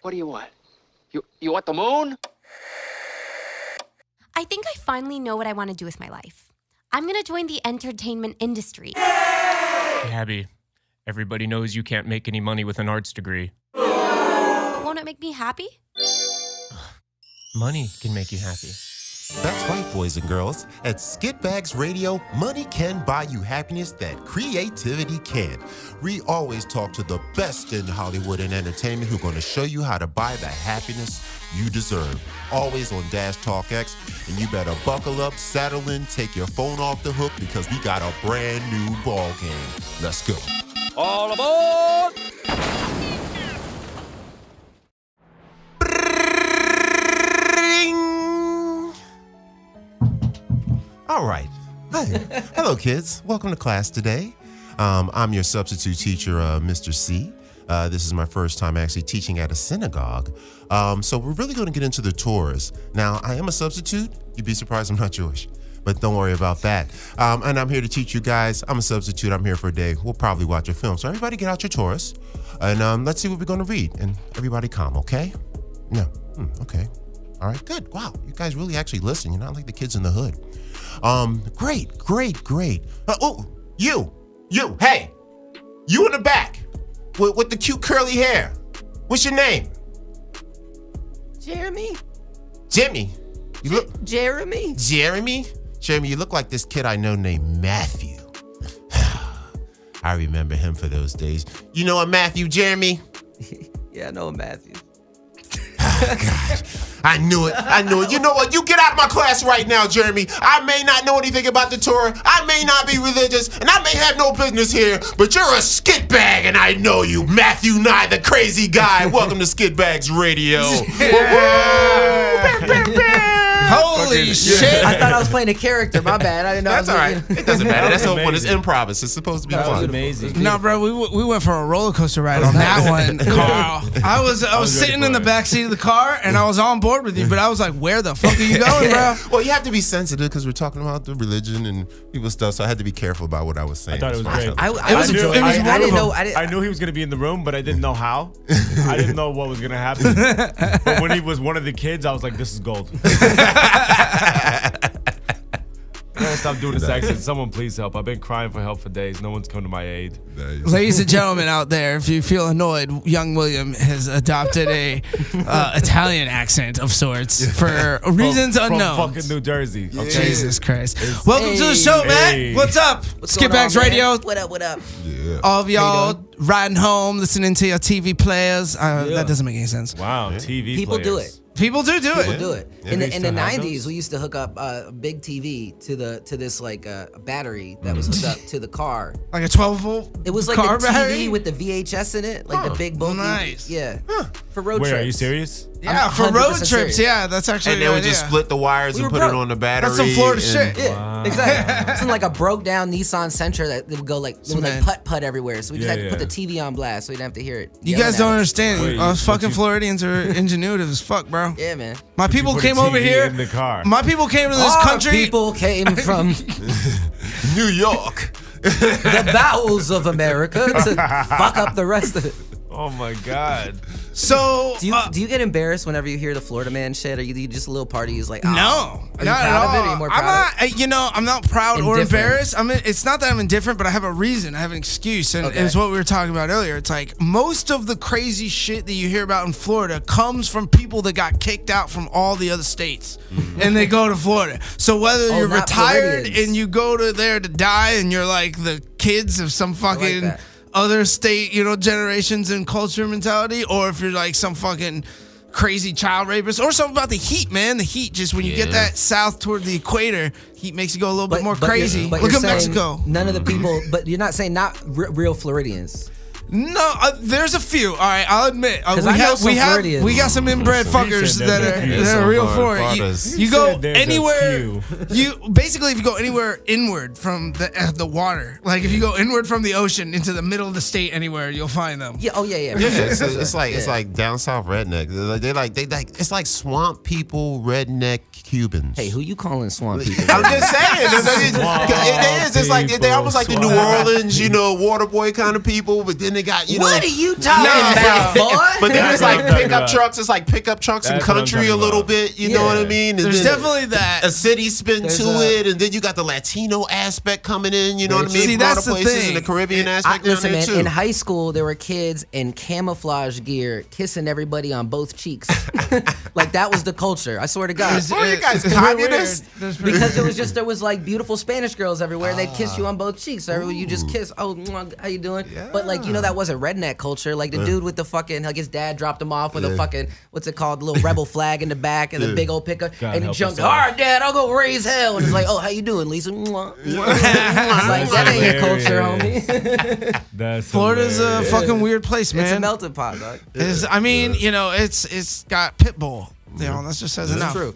What do you want? You want the moon? I think I finally know what I want to do with my life. I'm going to join the entertainment industry. Abby, everybody knows you can't make any money with an arts degree. But won't it make me happy? Money can make you happy. That's right, boys and girls. At Skitbags Radio, money can buy you happiness that creativity can't. We always talk to the best in Hollywood and entertainment who are going to show you how to buy the happiness you deserve. Always on Dash Talk X. And you better buckle up, saddle in, take your phone off the hook because we got a brand new ball game. Let's go. All aboard! All right. Hi. Hello, kids. Welcome to class today. I'm your substitute teacher, Mr. C. This is my first time actually teaching at a synagogue. So we're really going to get into the Torahs. Now, I am a substitute. You'd be surprised I'm not Jewish, but don't worry about that. And I'm here to teach you guys. I'm a substitute. I'm here for a day. We'll probably watch a film. So everybody get out your Torahs, and let's see what we're going to read. And everybody calm, okay? No. Okay. All right, good. Wow, you guys really actually listen. You're not like the kids in the hood. Great. You, hey, you in the back with the cute curly hair. What's your name? Jeremy? Jimmy. You look Jeremy? Jeremy, you look like this kid I know named Matthew. I remember him for those days. You know a Matthew, Jeremy? Yeah, I know Matthew. God, I knew it. You know what? You get out of my class right now, Jeremy. I may not know anything about the Torah. I may not be religious, and I may have no business here, but you're a skitbag, and I know you. Matthew Nye, the crazy guy. Welcome to Skitbags Radio. Holy shit. I thought I was playing a character. My bad. I didn't know. That's all right. It doesn't matter. That's the whole point. It's improv. It's supposed to be That fun. was amazing. No, bro, we went for a roller coaster ride on that one, Carl. I was sitting in the back seat of the car, and I was on board with you, but I was like, where the fuck are you going, bro? Well, you have to be sensitive because we're talking about the religion and people's stuff, so I had to be careful about what I was saying. I thought it was great. I knew he was going to be in the room, but I didn't know how. I didn't know what was going to happen. But when he was one of the kids, I was like, this is gold. I gotta stop doing this accent. Someone please help. I've been crying for help for days. No one's come to my aid. Nice. Ladies and gentlemen out there, if you feel annoyed, young William has adopted a Italian accent of sorts for reasons unknown. From fucking New Jersey. Okay? Jesus Christ. Welcome to the show, Matt. What's up? Skitbags Radio. What up? Yeah. All of y'all riding home, listening to your TV players. That doesn't make any sense. Wow, TV People players. do it. People do it. People do it. Yeah, In we the used to have 90s, those. we used to hook up a big TV to this like battery that was hooked up to the car. Like a 12-volt It was like car the TV battery? with the VHS in it, like the big bulky. Nice. Yeah. For road Wait, trips. are you serious? Yeah, I'm for road 100% trips. serious. Yeah, that's actually And a they good would just idea. split the wires We and were put it broke. on the battery. That's some Florida and- shit. Yeah, exactly. It's in like a broke down Nissan Sentra that would go like Man. putt everywhere. So we just had to put the TV on blast so we didn't have to hear it. You yelling guys at don't us. understand. Wait, Us but fucking you- Floridians are ingenuitive as fuck, bro. Yeah, man. My people put a came over TV here. in the car. My people came to this Our country. people came from New York. the bowels of America to fuck up the rest of it. Oh my God. So Do you get embarrassed whenever you hear the Florida man shit? Or you just a little party is like, oh, no, Are you not at proud of it? all. Are you more I'm proud of not. I'm not proud or Indifferent. embarrassed. It's not that I'm indifferent, but I have a reason. I have an excuse, and Okay. it's what we were talking about earlier. It's like most of the crazy shit that you hear about in Florida comes from people that got kicked out from all the other states, and they go to Florida. So whether you're not retired Floridians. and you go to there to die, and you're like the kids of some fucking that. other state, generations and culture mentality, or if you're like some fucking crazy child rapist, or something about the heat, man. The heat, just when you get that south toward the equator, heat makes you go a little bit more crazy. but Look you're at saying Mexico. None of the people, but you're not saying not real Floridians. No, there's a few. All right, I'll admit. 'Cause I know some Floridians. we got some inbred fuckers said that there's a few. are real for it. Floridas. You You go said there's a anywhere. few. You basically, if you go anywhere inward from the water, like if you go inward from the ocean into the middle of the state, anywhere you'll find them. Yeah. Oh yeah. Yeah, it's like down south redneck. They like it's like swamp people, redneck Cubans. Hey, who you calling swamp people? I'm just saying. It is. It's like they're almost like the New Orleans, water boy kind of people, but then they they got What are you talking about, boy? But then That's it's what like I'm talking pickup about. trucks. It's like pickup trucks and That's what I'm country a talking little about. bit. You know what I mean? And There's then definitely that. a city spin There's to a- it, and then you got the Latino aspect coming in. You know what I mean? See, From all that's the places, thing. and the Caribbean aspect Listen, down there man, too. in high school, there were kids in camouflage gear kissing everybody on both cheeks. Like, that was the culture. I swear to God. Oh, you guys It's communists? weird. That's pretty- Because there was like beautiful Spanish girls everywhere, and they'd kiss you on both cheeks. So you just kiss. Oh, mwah, how you doing? But like, that wasn't redneck culture. Like the dude with the fucking, like his dad dropped him off with a fucking, what's it called, little rebel flag in the back and the big old pickup, God and he help jumped. us All all. right, Dad, I'll go raise hell. And it's like, oh, how you doing, Lisa? Mwah, mwah. Like, that ain't your culture, homie. That's Florida's a hilarious. fucking weird place, man. It's a melting pot, dog. I mean, it's got Pitbull. That just says enough. True.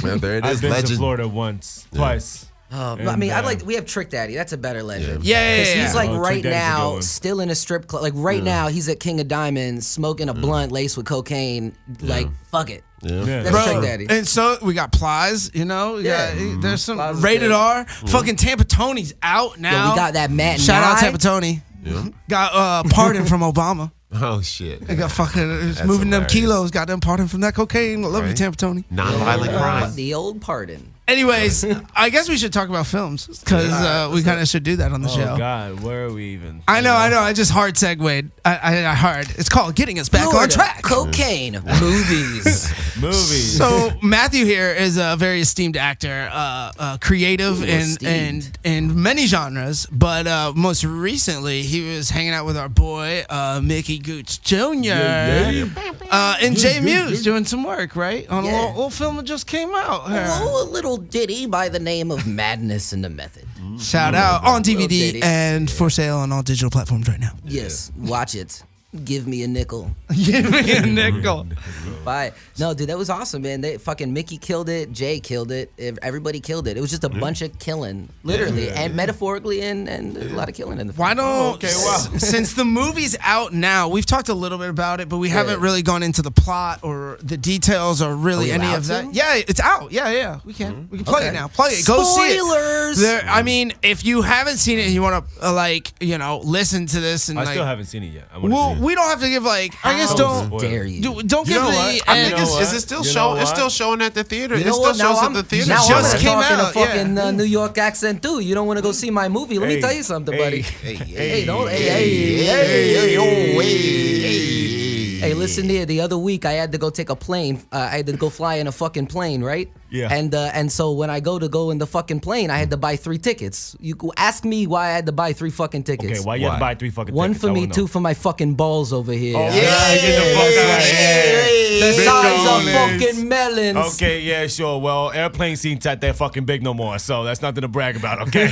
Man, there it I've is. been to Legend. Florida once, twice. I And, mean, we have Trick Daddy. That's a better legend. Yeah. Because he's like Oh, Trick right Daddy's a good now one. still in a strip club. Like right now, he's at King of Diamonds smoking a blunt laced with cocaine. Like, fuck it. Yeah. That's Bro, Trick Daddy. and so we got Plies, We Yeah. got, there's some Plies is rated good. R. Fucking Tampa Tony's out now. Yo, we got that Matt Shout out Nye. Tampa Tony. Got pardon from Obama. Oh shit. They got fucking moving them hilarious. kilos. Got them pardon from that cocaine. I love you, Right. Tampa Tony. Non-violent crime. The old pardon. Anyways, I guess we should talk about films because we kind of should do that on the Oh show. God, where are we even? I know. I just hard segued. I hard. It's called Getting Us Back on Florida, Track. Cocaine. Movies. Movies. So Matthew here is a very esteemed actor, creative in esteemed. many genres, but most recently he was hanging out with our boy Mickey Gooch Jr. And Jay Muse doing some work, right? On a Yeah. little film that just came out. Oh, a little ditty by the name of Madness in the Method. Shout out on DVD ditty. and for sale on all digital platforms right now. Yes, watch it. Give me a nickel. Give me a nickel. Bye. No, dude, that was awesome, man. They fucking Mickey killed it. Jay killed it. Everybody killed it. It was just a bunch of killing, literally, and metaphorically, and a lot of killing in the film. Why don't, okay, wow. since the movie's out now, we've talked a little bit about it, but we haven't really gone into the plot or the details or really we any allowed of that. to? Yeah, it's out. Yeah, we can. We can play it now. Play it. Go see it. Spoilers! I mean, if you haven't seen it and you want to, listen to this and I like, still haven't seen it yet. I want to well, see it. we don't have to give I guess How don't dare you? don't give know the what? I end. think You know is what? it still You know showing? It's what? still showing at the theater. You It know still what? shows Now at the theater. It I'm just gonna came talk in a out, fucking New York accent too. You don't want to go see my movie? Let me Hey, tell you something, buddy. hey, Don't. Hey, listen here. The other week, I had to go take a plane. I had to go fly in a fucking plane, right? Yeah. And so when I go in the fucking plane, I had to buy 3 tickets. You go ask me why I had to buy 3 fucking tickets. Okay, why you have to buy 3 fucking One tickets? for I me, wanna 2 know. for my fucking balls over here. Oh, yeah, get the fuck out of here. The Big size of dollars. fucking melons. Okay, yeah, sure. Well, airplane seats ain't that fucking big no more, so that's nothing to brag about, okay?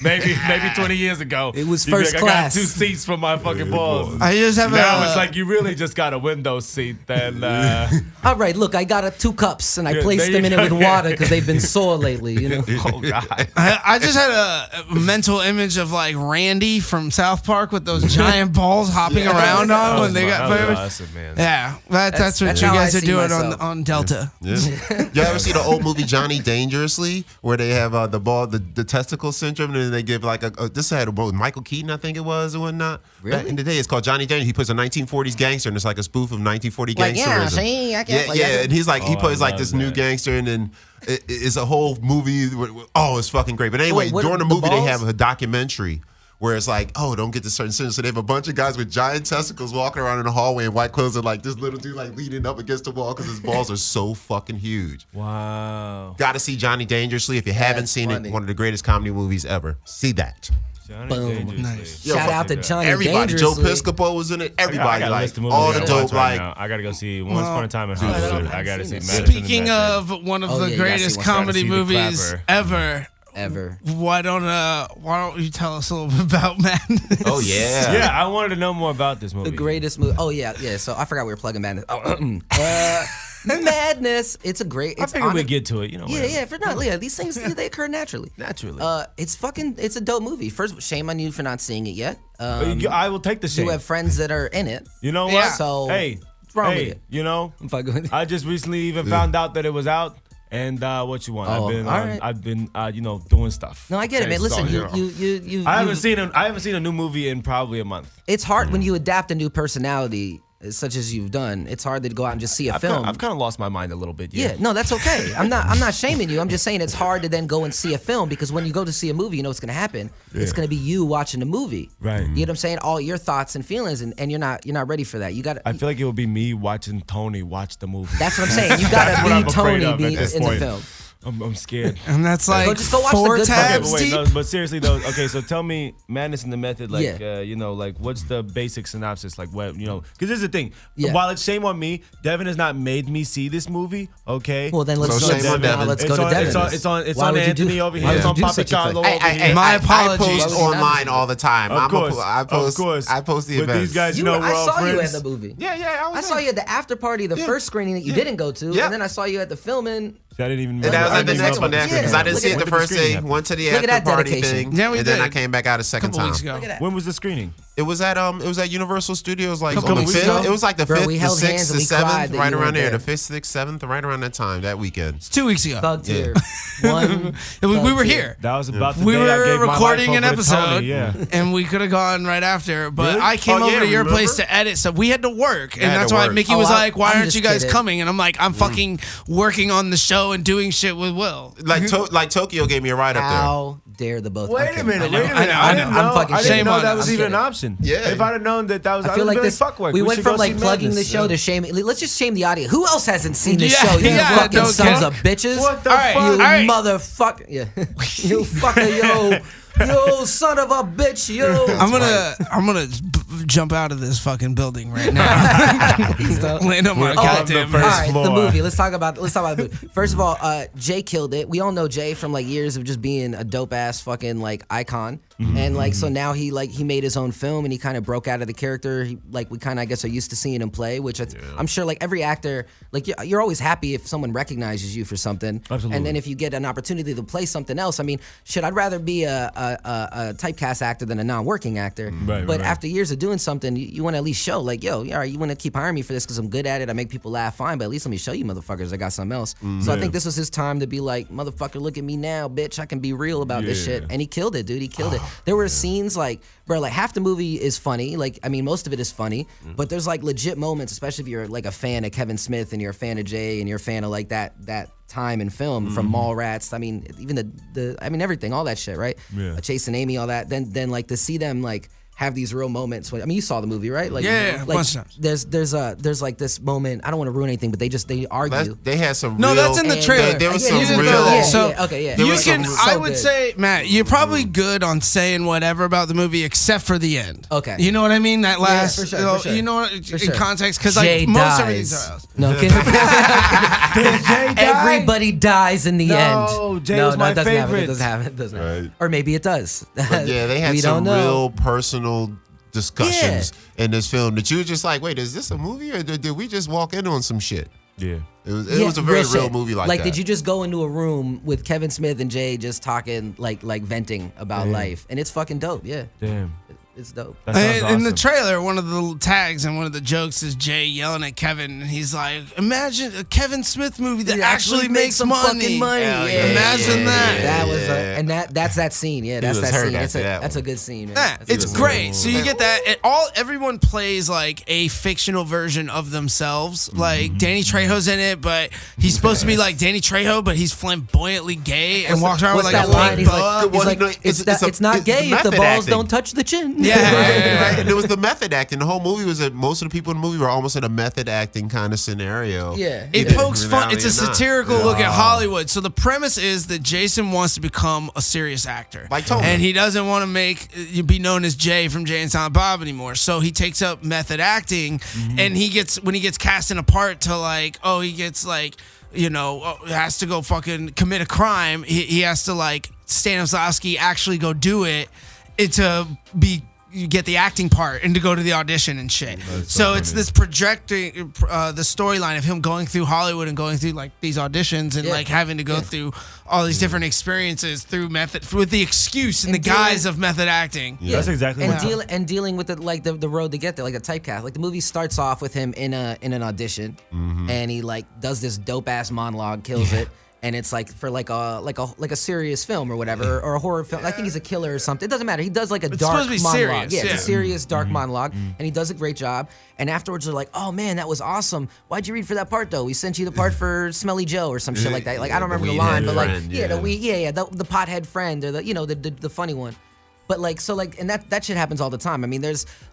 maybe 20 years ago. It was you'd be first like, class. I got 2 seats for my fucking balls. I just have Now a. it's like you really just got a window seat. Then All right, look, I got 2 cups and I Yeah, placed there them you in it go. with water because they've been sore lately, you know. oh god, I just had a mental image of like Randy from South Park with those giant balls hopping around on when they got. that was awesome, man. Yeah, that's what that's you how guys I are see doing myself. on Delta. Yeah. You ever see the old movie Johnny Dangerously, where they have the ball, the testicle syndrome, and then they give like this had a Michael Keaton, I think it was, or whatnot. Really? Back in the day, it's called Johnny Dangerous. He plays a 1940s gangster, and it's like a spoof of 1940 Like, gangsterism. yeah, see, I can't play that. And he's like, he Oh, plays I like love this new that. gangster, and then it's a whole movie. Oh, it's fucking great. But anyway, Wait, what- during the the movie, they balls? have a documentary where it's like, oh, don't get to certain sins. So they have a bunch of guys with giant testicles walking around in the hallway in white clothes, and like this little dude like leaning up against the wall because his balls are so fucking huge. Wow. Got to see Johnny Dangerously. If you haven't that's seen funny. it, one of the greatest comedy movies ever. See that. Johnny Boom. Dangerously. Nice. Shout out to Johnny Everybody. Joe Dangerously. Piscopo was in it. I Everybody, got a like list of movies all I the gotta watch dope, right like now. I gotta go see Once Upon a Time in Hollywood. I I gotta haven't see seen it. Madison Speaking and Bedford. of one of Oh, the yeah, you gotta greatest see one. comedy Gotta see The movies Clapper. ever, Ever. why don't you tell us a little bit about Madness? oh yeah. Yeah, I wanted to know more about this movie. The greatest movie. Oh, yeah. So I forgot we were plugging Madness. Madness. It's a great. I It's figured on- we'd get to it. You know. Yeah, for not. Yeah, these things they occur naturally. Naturally. It's a dope movie. First, shame on you for not seeing it yet. I will take the shame. You have friends that are in it. You know what? Yeah. So hey, wrong hey, with it? you know, If I go, I just recently even found out that it was out. And what you want? Oh, I've been doing stuff. No, I get it, man. Listen, you. I haven't seen a new movie in probably a month. It's hard when you adapt a new personality, such as you've done. It's hard to go out and just see a film. I've kind of lost my mind a little bit. Yeah, no, that's okay. I'm not shaming you. I'm just saying it's hard to then go and see a film because when you go to see a movie, you know what's gonna happen. Yeah. It's gonna be you watching the movie. Right. You know what I'm saying? All your thoughts and feelings, and you're not ready for that. You got. I feel like it would be me watching Tony watch the movie. That's what I'm saying. You gotta be Tony in the film. I'm scared. And that's like just go watch 4 the good tabs Okay, deep. no, but seriously though, okay, so tell me Madness in the Method, like, like what's the basic synopsis? Like what, because this is the thing. Yeah. While it's shame on me, Devin has not made me see this movie, okay? Well, then let's So shame on Devin. Let's go to Devin. It's on Why would you Anthony do- over why here. would It's you on do Papa such a thing? Carlo over here. My I apologies. post Why would you not online do all the time. Of course. I post the But events. these guys, I we're all saw you friends. at the movie. Yeah, I saw you at the after party, the first screening that you didn't go to, Yeah. and then I saw you at the filming. I didn't even. And that was I at the didn't next know one about after that. because I didn't Look see at it that. the When did first the day. screening Went to the Look at after that party dedication. thing, Yeah, we and then did. I came back out a second Couple time. weeks ago. Look at that. When was the screening? It was at Universal Studios like Couple on the weeks 5th. ago. It was like the Bro, 5th, we the held 6th, hands the and we cried 7th, that right you around weren't there. there. The 5th, 6th, 7th, right around that time that weekend. It's 2 weeks ago. Thug tier. We were here. That was about the We day I were gave my recording life an over to Tony, episode, yeah. and we could have gone right after, but Really? I came Oh, over yeah, to your remember? place to edit stuff. We had to work, and had that's to why work. Mickey Oh, was like, "Why I'm aren't just you guys kidding. coming?" And I'm like, "I'm fucking working on the show and doing shit with Will." Like Tokyo gave me a ride up there. How dare the both? Wait okay. a minute. I know, I didn't know. I'm fucking I didn't shame know on that us. was I'm even an kidding. option. Yeah. If I'd have known that was, I feel like been this. fuck work. We went should from go like see plugging the Madness. show to shaming. Let's just shame the audience. Who else hasn't seen the Yeah, show? You yeah, fucking no sons kidding. of bitches. What the All right, fuck? You all right. motherfucker. Yeah. You fucker, yo. Yo, son of a bitch, yo. I'm gonna jump out of this fucking building right now. Land on my on goddamn the All first right, floor. the movie. Let's talk about the movie. First of all, Jay killed it. We all know Jay from like years of just being a dope ass fucking like icon. And like so now he made his own film and he kind of broke out of the character. We kind of I guess are used to seeing him play, which I'm sure like every actor like you're always happy if someone recognizes you for something. Absolutely. And then if you get an opportunity to play something else, I mean, shit, I'd rather be a typecast actor than a non-working actor. Right, but right. after years of doing something, you want to at least show like, yo, all right, you want to keep hiring me for this because I'm good at it. I make people laugh, fine. But at least let me show you, motherfuckers, I got something else. So I think this was his time to be like, motherfucker, look at me now, bitch. I can be real about this shit. And he killed it, dude. He killed it. There were scenes like, bro, like half the movie is funny. Like, I mean, most of it is funny. But there's like legit moments, especially if you're like a fan of Kevin Smith and you're a fan of Jay and you're a fan of like that time in film from Mallrats. I mean, even I mean everything, all that shit, right? Yeah. Chase and Amy, all that. Then like to see them like have these real moments. I mean, you saw the movie, right? Like, Yeah, a like bunch of times. there's like this moment. I don't want to ruin anything, but they argue. They had some. No, real, that's in the And- trailer. There was Yeah, some you didn't real. throw that. So Yeah, okay, yeah. there you was can. some- I so would good. say, Matt, you're probably good on saying whatever about the movie except for the end. Okay. You know what I mean? That last. for sure, you know, for sure. You know what? For In sure. context, because Jay like most dies. everything's else. No, everybody dies in the end. Jay was my it doesn't happen. favorite. It doesn't happen. It doesn't happen. Right. Or maybe it does. Yeah, they had we some don't know. real personal discussions in this film that you were just like, wait, is this a movie or did we just walk in on some shit? Yeah. It was Yeah, a very real shit. movie like that. did you just go into a room with Kevin Smith and Jay just talking like venting about life, and it's fucking dope. Yeah, Damn. it's dope. That sounds In the awesome. trailer, one of the tags and one of the jokes is Jay yelling at Kevin, and he's like, "Imagine a Kevin Smith movie that It actually makes some money." fucking money. Hell Yeah, Imagine that. That was Yeah. and that's that scene. Yeah, that's was that hurt scene. after that That's a one. good scene, man. Yeah, That's a it's good scene. great. So you get that. Everyone plays like a fictional version of themselves. Like Danny Trejo's in it, but he's supposed to be like Danny Trejo, but he's flamboyantly gay and walks around with What's like that a line? pink He's boa. like, Well, no, it's not gay if the method balls acting. don't touch the chin. Yeah. Right? And it was the method acting. The whole movie was that most of the people in the movie were almost in a method acting kind of scenario. Yeah. It Yeah. pokes fun. It's a Reality or not. satirical look at Hollywood. So the premise is that Jason wants to become a serious actor, Like Tony. and he doesn't want to be known as Jay from Jay and Silent Bob anymore. So he takes up method acting, and when he gets cast in a part to like, he gets like, has to go fucking commit a crime. He has to like Stanislavski actually go do it to be. You get the acting part and to go to the audition and shit. So it's this projecting the storyline of him going through Hollywood and going through like these auditions and Yeah. like having to go through all these different experiences through method with the excuse and the And guise of method acting. Yeah. That's exactly and what dealing with the road to get there, like the typecast. Like the movie starts off with him in an audition, and he like does this dope ass monologue, kills it. and it's like for like a serious film or whatever, or a horror film. I think he's a killer or something. It doesn't matter. He does like a It's dark supposed to be monologue. serious, Yeah, it's yeah. a serious dark monologue, and he does a great job. And afterwards, they're like, "Oh man, that was awesome. Why'd you read for that part though? We sent you the part for Smelly Joe or some shit like that. Like I don't remember the line, weedhead but like friend, the pothead friend or the funny one." But like and that shit happens all the time. I mean,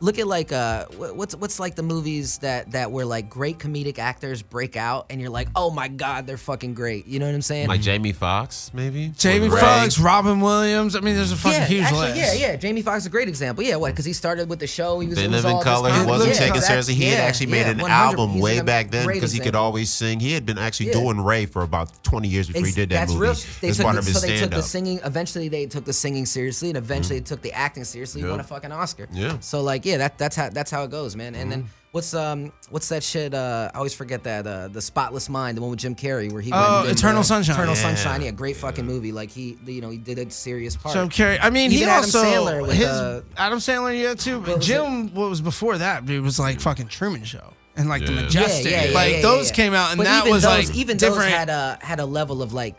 look at like what's like the movies that where like great comedic actors break out and you're like, oh my god, they're fucking great. You know what I'm saying? Like Jamie Foxx, maybe. Jamie Or Ray. Foxx, Robin Williams. I mean, there's a fucking huge list. Yeah. Jamie Foxx is a great example. Yeah, what? Because he started with the show. He was They it Live was in all Color. this He kind of- wasn't yeah, taken that- seriously. He had actually made an 100. album He's way a back then great because he could example. always sing. He had been actually doing Ray for about 20 years before he did that That's movie. real. They It's took part the, of his so they took the stand-up. singing. Eventually, they took the singing seriously, and eventually they took the acting seriously. He won a fucking Oscar. Yeah. So like, yeah, that's how it goes, man. And then what's that shit? I always forget that the Spotless Mind, the one with Jim Carrey, where he went and did, Eternal Sunshine. Eternal Yeah. Sunshine, yeah, great fucking movie. Like he did a serious part. Jim Carrey. I mean, Even he Adam also Sandler with, Adam Sandler, yeah, too. But was Jim, what was before that? It was like fucking Truman Show and like the Yeah. Majestic. Like those came out, and But that even was those, like even different. those had a level of like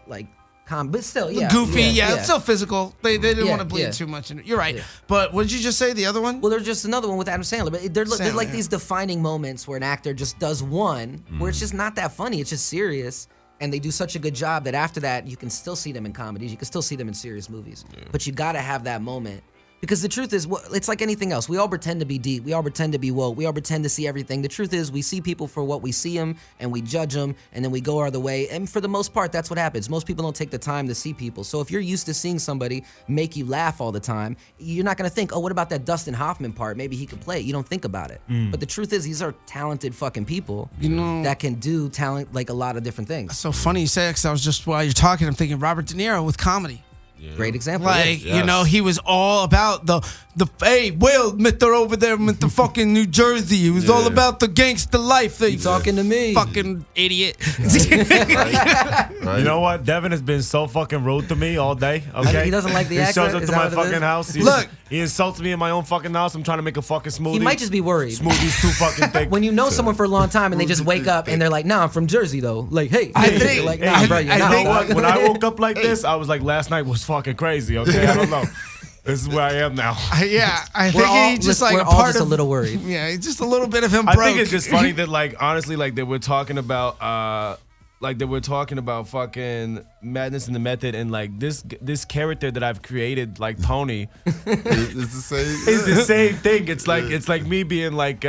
but still, yeah, Goofy, yeah, it's still physical. They didn't Yeah, want to bleed yeah. too much. You're right. Yeah. But what did you just say? The other one? Well, there's just another one with Adam Sandler, but they're Sandler, like yeah. these defining moments where an actor just does one where it's just not that funny, it's just serious, and they do such a good job that after that you can still see them in comedies, you can still see them in serious movies, but you gotta have that moment. Because the truth is, it's like anything else. We all pretend to be deep. We all pretend to be woke. We all pretend to see everything. The truth is, we see people for what we see them, and we judge them, and then we go our other way. And for the most part, that's what happens. Most people don't take the time to see people. So if you're used to seeing somebody make you laugh all the time, you're not going to think, oh, what about that Dustin Hoffman part? Maybe he could play it. You don't think about it. But the truth is, these are talented fucking people that can do talent like a lot of different things. So funny you say it, because I was just, while you're talking, I'm thinking Robert De Niro with comedy. Great example. Like, yeah. you know, he was all about the hey, Will, Mr. over there, Mr. fucking New Jersey. He was all about the gangster life. You talking to me. Fucking idiot. Right? You know what? Devin has been so fucking rude to me all day. Okay, He doesn't like the He accent? shows up Is to that my what it fucking is? house. Look. He insults me in my own fucking house. I'm trying to make a fucking smoothie. He might just be worried. Smoothie's too fucking thick. When you know someone for a long time and they just wake up and they're like, nah, I'm from Jersey though. Like, hey, I hey. think- You're like, Hey, nah, bro, you're I not. you know think- what? When I woke up like this, I was like, last night was fucking crazy. Okay, I don't know. This is where I am now. Yeah, I We're think all, he's just like we're a all part just of a little worried. Yeah, he's just a little bit of him I broke. think it's just funny that, like, honestly, like that we're talking about, fucking Madness in the Method, and like this character that I've created, like Tony, It's the same. it's the same thing. It's like me being like,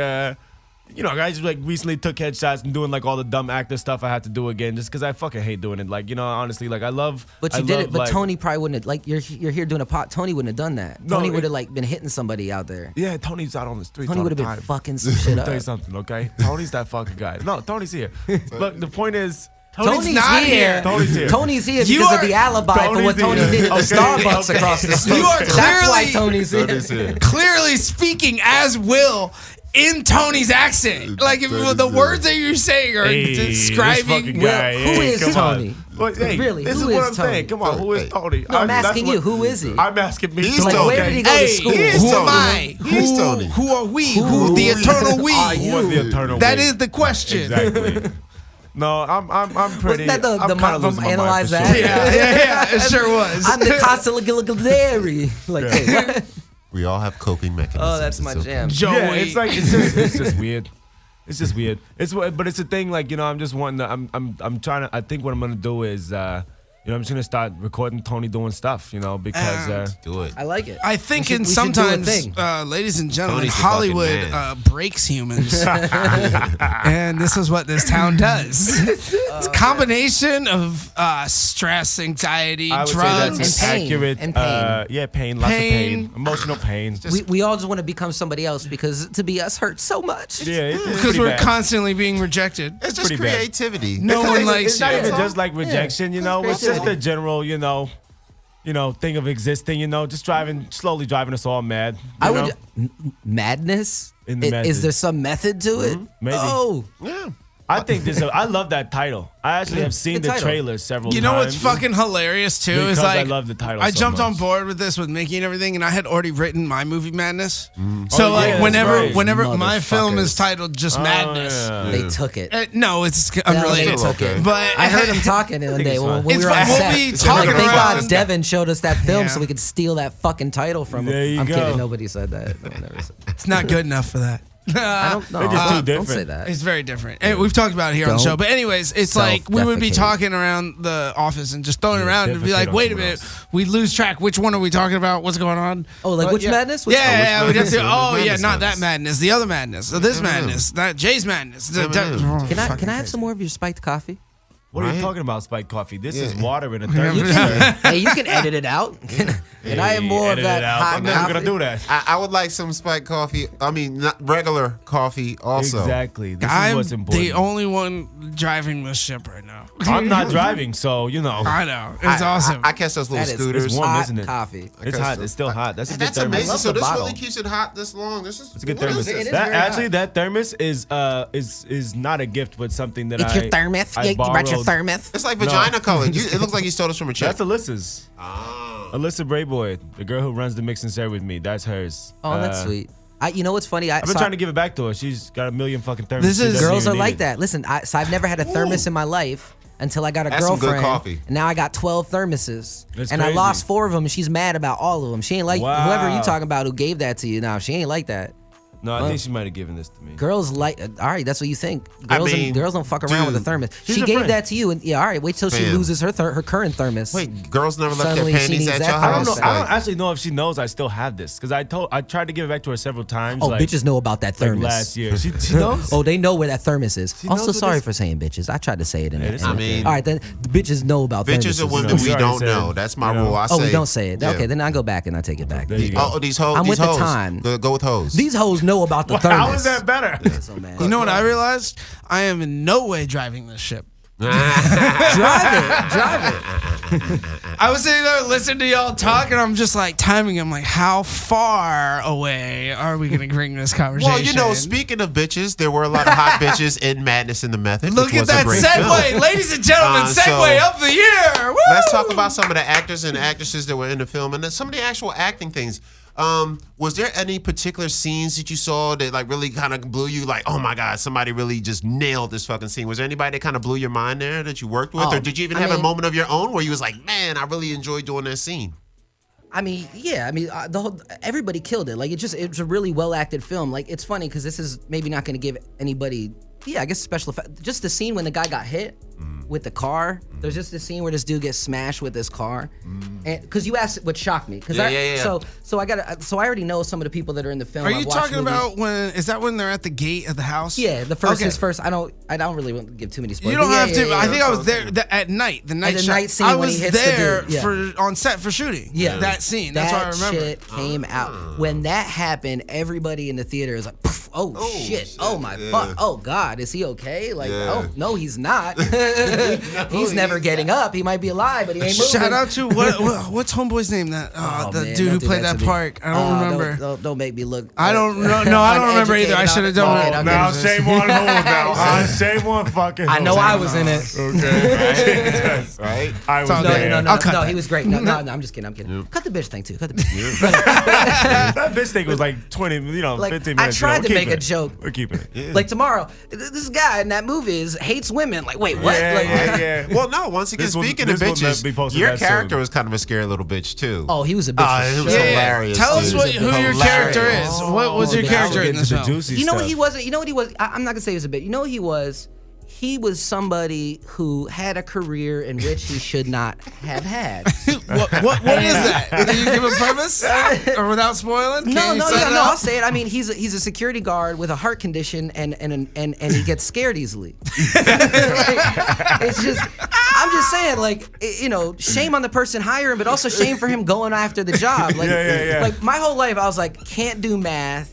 you know, I just like recently took headshots and doing like all the dumb actor stuff I had to do again, just because I fucking hate doing it. Like, you know, honestly, like I love. But I you did love, it. But like, Tony probably wouldn't have, like, you're here doing a pot. Tony wouldn't have done that. No, Tony it- would have like been hitting somebody out there. Yeah, Tony's out on the streets. Tony all would have the been time. fucking some shit Let me tell you up. something, okay? Tony's that fucking guy. No, Tony's here. Look, the point is, Tony's not here. Tony's here. Tony's here You because are- of the alibi for what Tony Tony's did here. at the Okay, Starbucks okay. across the street. You are That's why clearly- Tony's here. Tony's here. clearly speaking as Will in Tony's accent. Like if Tony's the here. words that you're saying are Hey, describing this fucking Will. guy. Who Hey, is come Tony? on. But, hey, Really, this who is what is I'm Tony? saying. Come on, who is Tony? No, I'm that's asking what- you, who is he? I'm asking me. He's too, Like, Tony. where okay? did he go to Hey, school? he is who am Tony. I? He's Tony. Who are we? Who the eternal we? are Who you? was the eternal That we? is the question. Exactly. No, I'm pretty. Wasn't that the I'm mom kinda from losing my mind Analyze for That? sure. Yeah, it sure was. I'm the consular. Like, hey, what? We all have coping mechanisms. Oh, that's my It's okay. jam. Joey. Yeah, it's like it's just weird. It's just weird. But it's a thing. Like, you know, I'm just wanting to. I'm trying to. I think what I'm gonna do is, you know, I'm just gonna start recording Tony doing stuff. You know, because Do it. I like it. I think We should- in we should do a sometimes, thing. ladies and gentlemen, Tony's the fucking Hollywood man. breaks humans, and this is what this town does. It's a combination of stress, anxiety, I would drugs. say that's And pain. accurate. And pain. Yeah, pain. Lots of Pain. pain. Emotional pain. We all just want to become somebody else because to be us hurts so much. Yeah, it's Because pretty we're bad. constantly being rejected. It's just pretty bad. creativity. No Because one it's- likes It's not you. even just like rejection, you know. It's just creativity. the general, you know, thing of existing. You know, just slowly driving us all mad. I you would know? madness. In the Is method. there some method to it? Maybe. Oh, Yeah. I think this. I love that title. I actually have seen Good the title. trailer several times. You know what's fucking hilarious too Because is like I love the title. I so jumped on much. board with this with Mickey and everything, and I had already written my movie Madness. So Oh, like yeah, that's whenever right. my film is Motherfuckers. titled just Madness. yeah. They took it. No, it's They unrelated. took it. But I heard him talking one day it's when fine. we It's were on fine. We'll set. be Like, talking thank God around- Devin showed us that film Yeah. so we could steal that fucking title from him. There you I'm go. kidding. Nobody said that. No one ever said. It's not good enough for that. I don't know. They're just too Don't different. say that. It's very different. And we've talked about it here on the show. Don't But anyways, it's like we would be self-defecate. talking around the office and just throwing it around and be defecate like, on wait a someone minute, else. we lose track. Which one are we talking about? What's going on? Oh, like But which yeah. Madness? Which- Yeah, we'd have to. Madness? Oh, Which yeah, Madness not is? that madness, the other madness, this madness, that Jay's madness. Can I have some more of your spiked coffee? What are Right? you talking about, Spike Coffee? This is Yeah. water in a thermos. Hey, you can edit it out. Can I have more of Edit that it out. hot I'm never coffee? gonna do that. I would like some spiked coffee. I mean, not regular coffee also. Exactly. This is I'm what's important. the only one driving this ship right now. I'm not driving, so you know. I know. It's awesome. I catch those little That is scooters. It's warm, hot isn't it? coffee. It's hot. It's still hot. That's a good That's thermos. amazing. love So the this bottle. really keeps it hot this long. This is It's a good what thermos. is It is That very actually, hot. that thermos is not a gift, but something that It's your thermos. I You brought your borrowed. thermos. It's like vagina colored. It looks like you stole this from a chick. That's Alyssa's. Ah. Alyssa Brayboy, the girl who runs the mix and share with me. That's hers. Oh, that's sweet. You know what's funny? I've been trying to give it back to her. She's got a million fucking thermos. This She is- doesn't girls even are need like it. that. Listen, so I've never had a thermos in my life until I got a That's some good girlfriend. coffee. And now I got 12 thermoses. That's and I crazy. lost 4 of them, and she's mad about all of them. She ain't like whoever you Wow. talking about who gave that to you. Now she ain't like that. No, I think she might have given this to me. Girls like, all right, that's what you think. I Girls, mean, girls don't fuck around with a dude, thermos. she's She a gave friend. that to you, and yeah, all right, wait till she Fam. loses her current thermos. Wait, girls never left Suddenly their she panties needs at that your thermos. I don't know. house. I don't Like, actually know if she knows I still have this because I tried to give it back to her several times. Oh, like, bitches know about that like thermos. last year. She knows. Oh, they know where that thermos is. knows Also, what sorry this- for saying bitches. I tried to say it in this there. is I mean- all right, then the bitches know about bitches thermoses. are women No, we we already don't said know. it. That's my You know. rule. I Oh, say, we don't say it. yeah. Okay, then I go back and I take it back. There you go. Oh, these hoes. I'm these with the hoes. time. Go with hoes. These hoes know about the thermos. How is that better? So mad. You know what I realized? I am in no way driving this ship. Drive it. I was sitting there listening to y'all talk, and I'm just like timing. I'm like, how far away are we going to bring this conversation? Well, you know, speaking of bitches, there were a lot of hot bitches in Madness in the Method. look which at was a that great segue, film. ladies and gentlemen. So, Segue up the year. Woo! Let's talk about some of the actors and actresses that were in the film and then some of the actual acting things. Was there any particular scenes that you saw that like really kind of blew you? Like, oh my God, somebody really just nailed this fucking scene. Was there anybody that kind of blew your mind there that you worked with, Oh, or did you even I have a mean- moment of your own where you was like, man, I really enjoyed doing that scene? I mean, yeah. I mean, everybody killed it. Like it was a really well acted film. Like it's funny because this is maybe not going to give anybody. Yeah, I guess special effect. Just the scene when the guy got hit with the car. There's just this scene where this dude gets smashed with his car, and because you asked what shocked me. Cause Yeah. So I already know some of the people that are in the film. Are I've you watched talking movies. about when? Is that when they're at the gate of the house? Yeah, the first Okay. is first. I don't really want to give too many spoilers. You don't but yeah, have to. yeah, yeah, I yeah. think I was there at night. The night the shot. night scene I when was he hits the there dude, yeah. for on set for shooting. Yeah. that scene. That's what I remember. Shit came out when that happened. Everybody in the theater is like, "Poof, "Oh, shit! Oh my fuck! Oh God, is he okay?" Like, Yeah. oh no, he's not. He's never getting up. He might be alive, but he ain't moving. Shout out to what's homeboy's name? That Oh, the man, dude who don't do played that that to me. part. I don't remember. Don't make me look. I don't know. No, I don't remember either. I uneducated. should have done Okay, it. okay, Now okay. shame on who now? Shame on fucking. I know who. I was in it. Okay. Right? I was all No, good. there. no, I'll cut no. that. He was great. No, I'm just kidding. I'm kidding. Cut the bitch thing too. Cut the bitch. That bitch thing was like 20, Like, 15 I minutes. tried We're to make keeping a it. joke. We're keeping it. Like tomorrow, this guy in that movie hates women. Like, wait, what? Yeah, Like, yeah. Well, no. Once again, This will- speaking of this will bitches, be posted your that soon. character was kind of a scary little bitch too. Oh, he was a bitch. it for was sure. hilarious. Tell us dude. who your character is. What was your yeah, character Get in into this the film? juicy You know what stuff. he wasn't? You know what he was? I'm not gonna say he was a bitch. You know what he was? He was somebody who had a career in which he should not have had. What is that? Can you give a premise or without spoiling? No, Can you no, set yeah, it no. up? I'll say it. I mean, he's a security guard with a heart condition, and he gets scared easily. It's just, I'm just saying, like, you know, shame on the person hiring, but also shame for him going after the job. Like, Yeah. like my whole life, I was like, can't do math.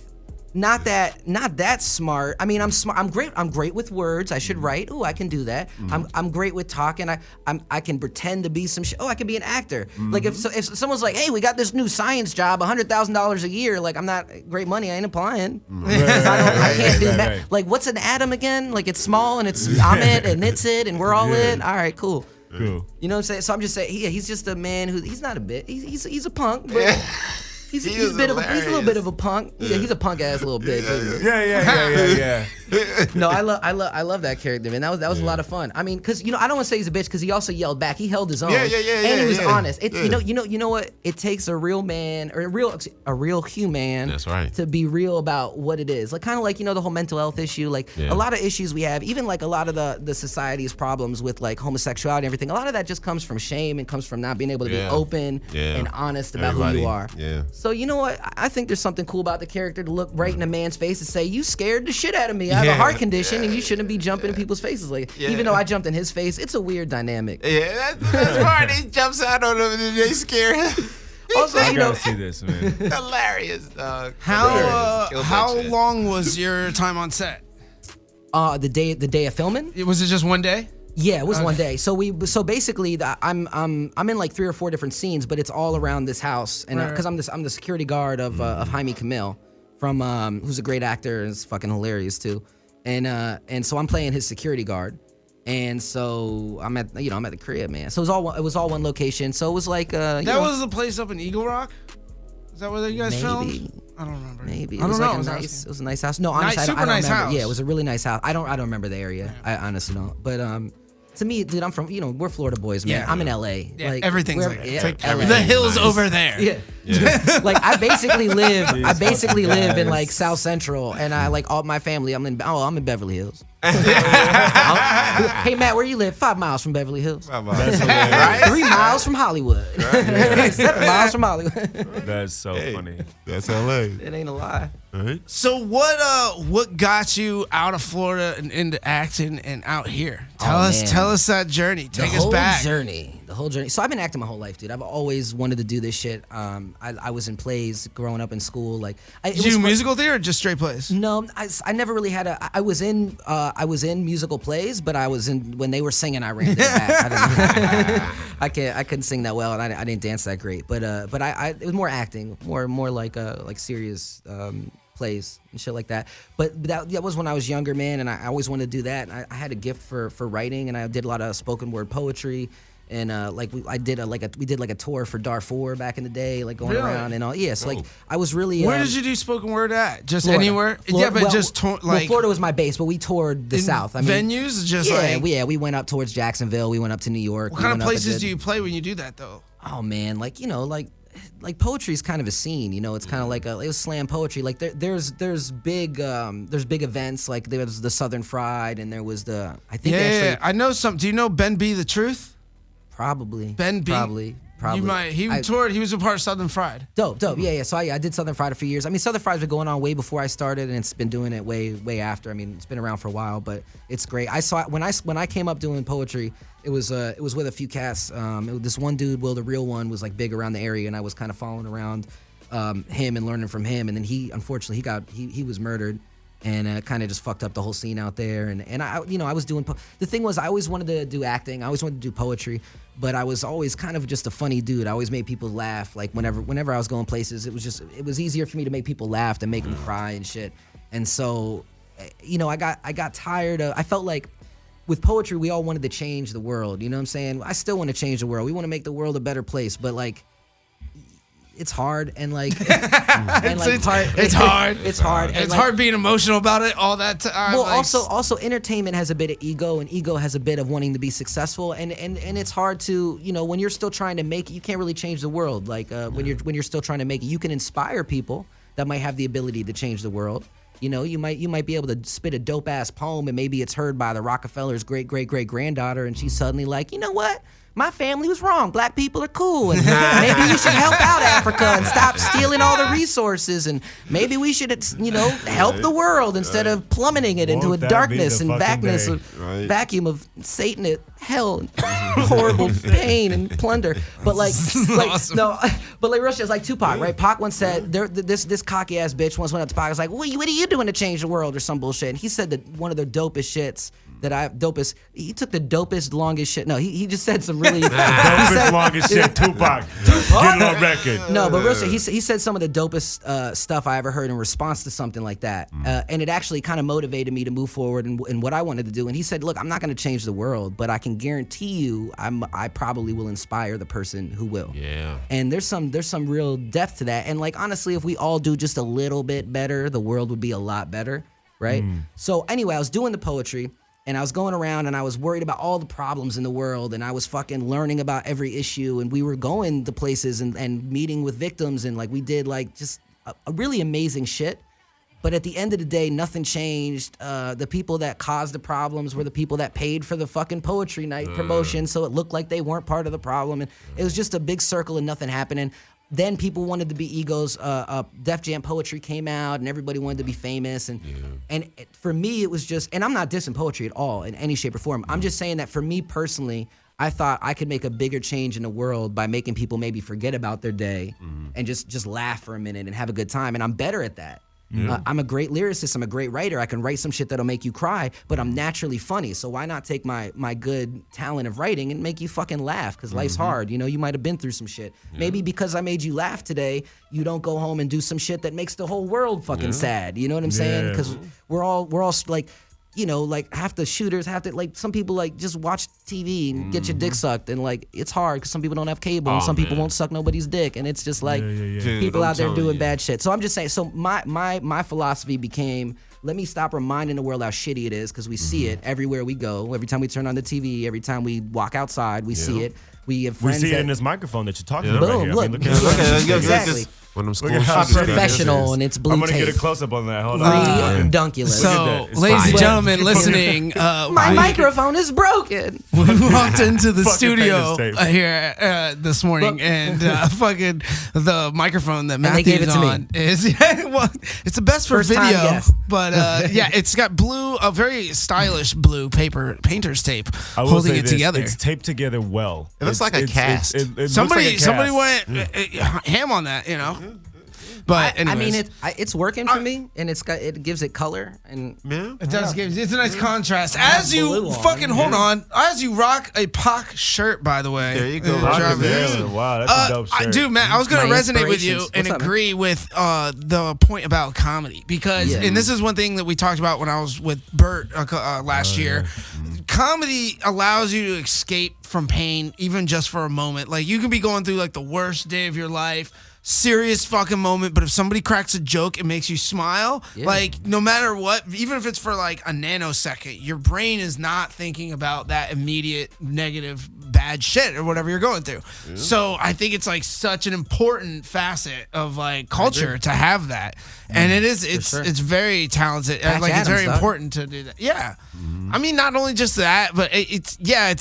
not that smart. I mean, I'm smart. I'm great with words. I should write. Oh, I can do that. I'm great with talking. I can pretend to be some shit. Oh, I can be an actor. Like if someone's like, hey, we got this new science job, $100,000 a year. Like I'm not great money. I ain't applying. I can't do that. Right. Like what's an atom again? Like it's small and it's I'm it and it's it and we're all in. All right, cool. Cool. You know what I'm saying? So I'm just saying, he's just a man he's not a bit. He's a punk. But he's a little bit of a punk. Yeah, he's a punk ass little bitch. Yeah. No, I love that character, man. That was a lot of fun. I mean, cause I don't want to say he's a bitch because he also yelled back. He held his own. And he was honest. You know what? It takes a real man or a real human. That's right. To be real about what it is. Like kind of like the whole mental health issue. Like a lot of issues we have, even like a lot of the society's problems with like homosexuality and everything. A lot of that just comes from shame and comes from not being able to be open and honest about who you are. Yeah. So you know what? I think there's something cool about the character to look right in a man's face and say, "You scared the shit out of me. I have a heart condition, and you shouldn't be jumping in people's faces." Like, even though I jumped in his face, it's a weird dynamic. Yeah, that's part. He jumps out on them and they scare him. Also, I gotta see this, man. Hilarious, dog. How long was your time on set? The day of filming. Was it just one day? Yeah, it was one day. So basically, I'm in like 3 or 4 different scenes, but it's all around this house, and because I'm the security guard of Jaime Camille, from who's a great actor and is fucking hilarious too, and so I'm playing his security guard, and so I'm at the crib, man. So it was all one location. So it was like that was the place up in Eagle Rock. Is that where you guys filmed? I don't remember. Maybe. I don't know. It was a nice house. No, honestly, I don't nice remember. house. Yeah, it was a really nice house. I don't remember the area. I honestly don't. But to me, dude, I'm from, we're Florida boys, man. Yeah. I'm in LA. Yeah, like everything's we're- like, yeah, it's like LA. the hills Nice. over there. Yeah. Like I basically live in like South Central, and I like all my family. I'm in Beverly Hills. Hey Matt, where you live? 5 miles from Beverly Hills. That's hilarious. 3 miles from Hollywood. 7 miles from Hollywood. That's so funny. That's LA. It ain't a lie. Right? So what got you out of Florida and into acting and out here? Tell us that journey. Take us back. The whole journey. So I've been acting my whole life, dude. I've always wanted to do this shit. I was in plays growing up in school. Like, Did you do musical theater or just straight plays? No, I never really had I was in musical plays, but I was in when they were singing. I ran their back. I couldn't sing that well, and I didn't dance that great. But it was more acting, more like serious plays and shit like that. But that was when I was younger, man, and I always wanted to do that. And I had a gift for writing, and I did a lot of spoken word poetry. And we did a tour for Darfur back in the day, like going around and all. Yeah, so like I was really. Where did you do spoken word at? Just Florida. anywhere? Florida, Yeah, but just Florida was my base, but we toured the South. I mean, venues, just we went up towards Jacksonville. We went up to New York. What kind of places do you play when you do that though? Oh man, like poetry is kind of a scene, it's kind of like it was slam poetry. Like there's big events, like there was the Southern Fried, and there was the I know some. Do you know Ben B the Truth? Probably. Ben B. Probably. You might. He toured. He was a part of Southern Fried. Dope. Yeah. So I did Southern Fried a few years. I mean, Southern Fried's been going on way before I started, and it's been doing it way after. I mean, it's been around for a while, but it's great. I saw it when I came up doing poetry. It was with a few casts. This one dude, Will the Real One, was like big around the area, and I was kind of following around him and learning from him. And then he unfortunately he was murdered. And kind of just fucked up the whole scene out there. And I was doing. The thing was, I always wanted to do acting. I always wanted to do poetry, but I was always kind of just a funny dude. I always made people laugh. Like whenever I was going places, it was easier for me to make people laugh than make them cry and shit. And so, I got tired of. I felt like with poetry, we all wanted to change the world. You know what I'm saying? I still want to change the world. We want to make the world a better place, but like. It's hard and like it's hard. It's hard. And it's hard being emotional about it all that time. Well, also entertainment has a bit of ego, and ego has a bit of wanting to be successful, and it's hard to when you're still trying to make it, you can't really change the world. Like when you're still trying to make it, you can inspire people that might have the ability to change the world. You might be able to spit a dope ass poem, and maybe it's heard by the Rockefeller's great granddaughter, and she's suddenly like, you know what? my family was wrong. Black people are cool, and maybe we should help out Africa and stop stealing all the resources, and maybe we should, help the world instead of plummeting it into a Won't that be darkness the and fucking day? vacuum of Satan, hell, and horrible pain and plunder. But awesome. no, but like real shit, it's like Tupac, right? Pac once said, this cocky ass bitch once went up to Pac, was like, what are you doing to change the world or some bullshit? And he said that one of the dopest shits he took the dopest, longest shit. No, he just said some really Dopest, longest shit, Tupac. Get it on record. No, but real shit, he said some of the dopest stuff I ever heard in response to something like that. And it actually kind of motivated me to move forward in what I wanted to do. And he said, look, I'm not going to change the world, but I can guarantee you I probably will inspire the person who will. Yeah. And there's some real depth to that. And like, honestly, if we all do just a little bit better, the world would be a lot better, right? So anyway, I was doing the poetry, and I was going around and I was worried about all the problems in the world, and I was fucking learning about every issue, and we were going to places and meeting with victims, and like we did like just a really amazing shit. But at the end of the day, nothing changed. The people that caused the problems were the people that paid for the fucking poetry night promotion, so it looked like they weren't part of the problem, and it was just a big circle and nothing happening. Then people wanted to be egos. Def Jam poetry came out, and everybody wanted to be famous. And for me, it was just, and I'm not dissing poetry at all in any shape or form. I'm just saying that for me personally, I thought I could make a bigger change in the world by making people maybe forget about their day and just laugh for a minute and have a good time. And I'm better at that. I'm a great lyricist. I'm a great writer. I can write some shit that'll make you cry, but I'm naturally funny. So why not take my good talent of writing and make you fucking laugh? Because life's hard. You might have been through some shit. Maybe because I made you laugh today, you don't go home and do some shit that makes the whole world fucking sad. You know what I'm saying? Because we're all like, like half the shooters have to, like, some people like just watch TV and get your dick sucked, and like it's hard because some people don't have cable and some people won't suck nobody's dick, and it's just like people out there doing bad shit. So I'm just saying, so my philosophy became, let me stop reminding the world how shitty it is, because we see it everywhere we go. Every time we turn on the TV, every time we walk outside, we see it. We have friends. We see it that, in this microphone that you're talking about boom, right here. look, I mean, look at exactly. One of them school Look at how shooters. pretty Professional, and it's blue I'm gonna tape. get a close up on that. Hold on. Redunculous. So, It's ladies and fine. gentlemen listening, My microphone is broken. we walked into the Fucking studio painter's tape. here this morning, and fucking the microphone that they gave Matthew's it to me. on is it's the best for First time video, guest. but it's got a very stylish blue painter's tape I will holding say it this, together. It's taped together well. It looks like a cast. It looks Somebody like a cast. went ham on that, But I mean, anyways. it's working for me, and it gives it color, and It does give. It's a nice contrast. have As you blue on. fucking hold on, as you rock a Pac shirt, by the way. There you go. Rock Drop is it. there. Wow, that's a dope shirt. Dude, man, I was gonna My resonate with you inspirations. and What's up, man? agree with the point about comedy, because, Yeah. and this is one thing that we talked about when I was with Bert last year. Comedy allows you to escape from pain, even just for a moment. Like, you can be going through like the worst day of your life, serious fucking moment, but if somebody cracks a joke, it makes you smile. Yeah. Like, no matter what, even if it's for like a nanosecond, your brain is not thinking about that immediate negative bad shit or whatever you're going through. So I think it's like such an important facet of like culture to have that. And it's very talented. Patch Like, it's Adams, very dog. important to do that. Yeah. I mean, not only just that, but it's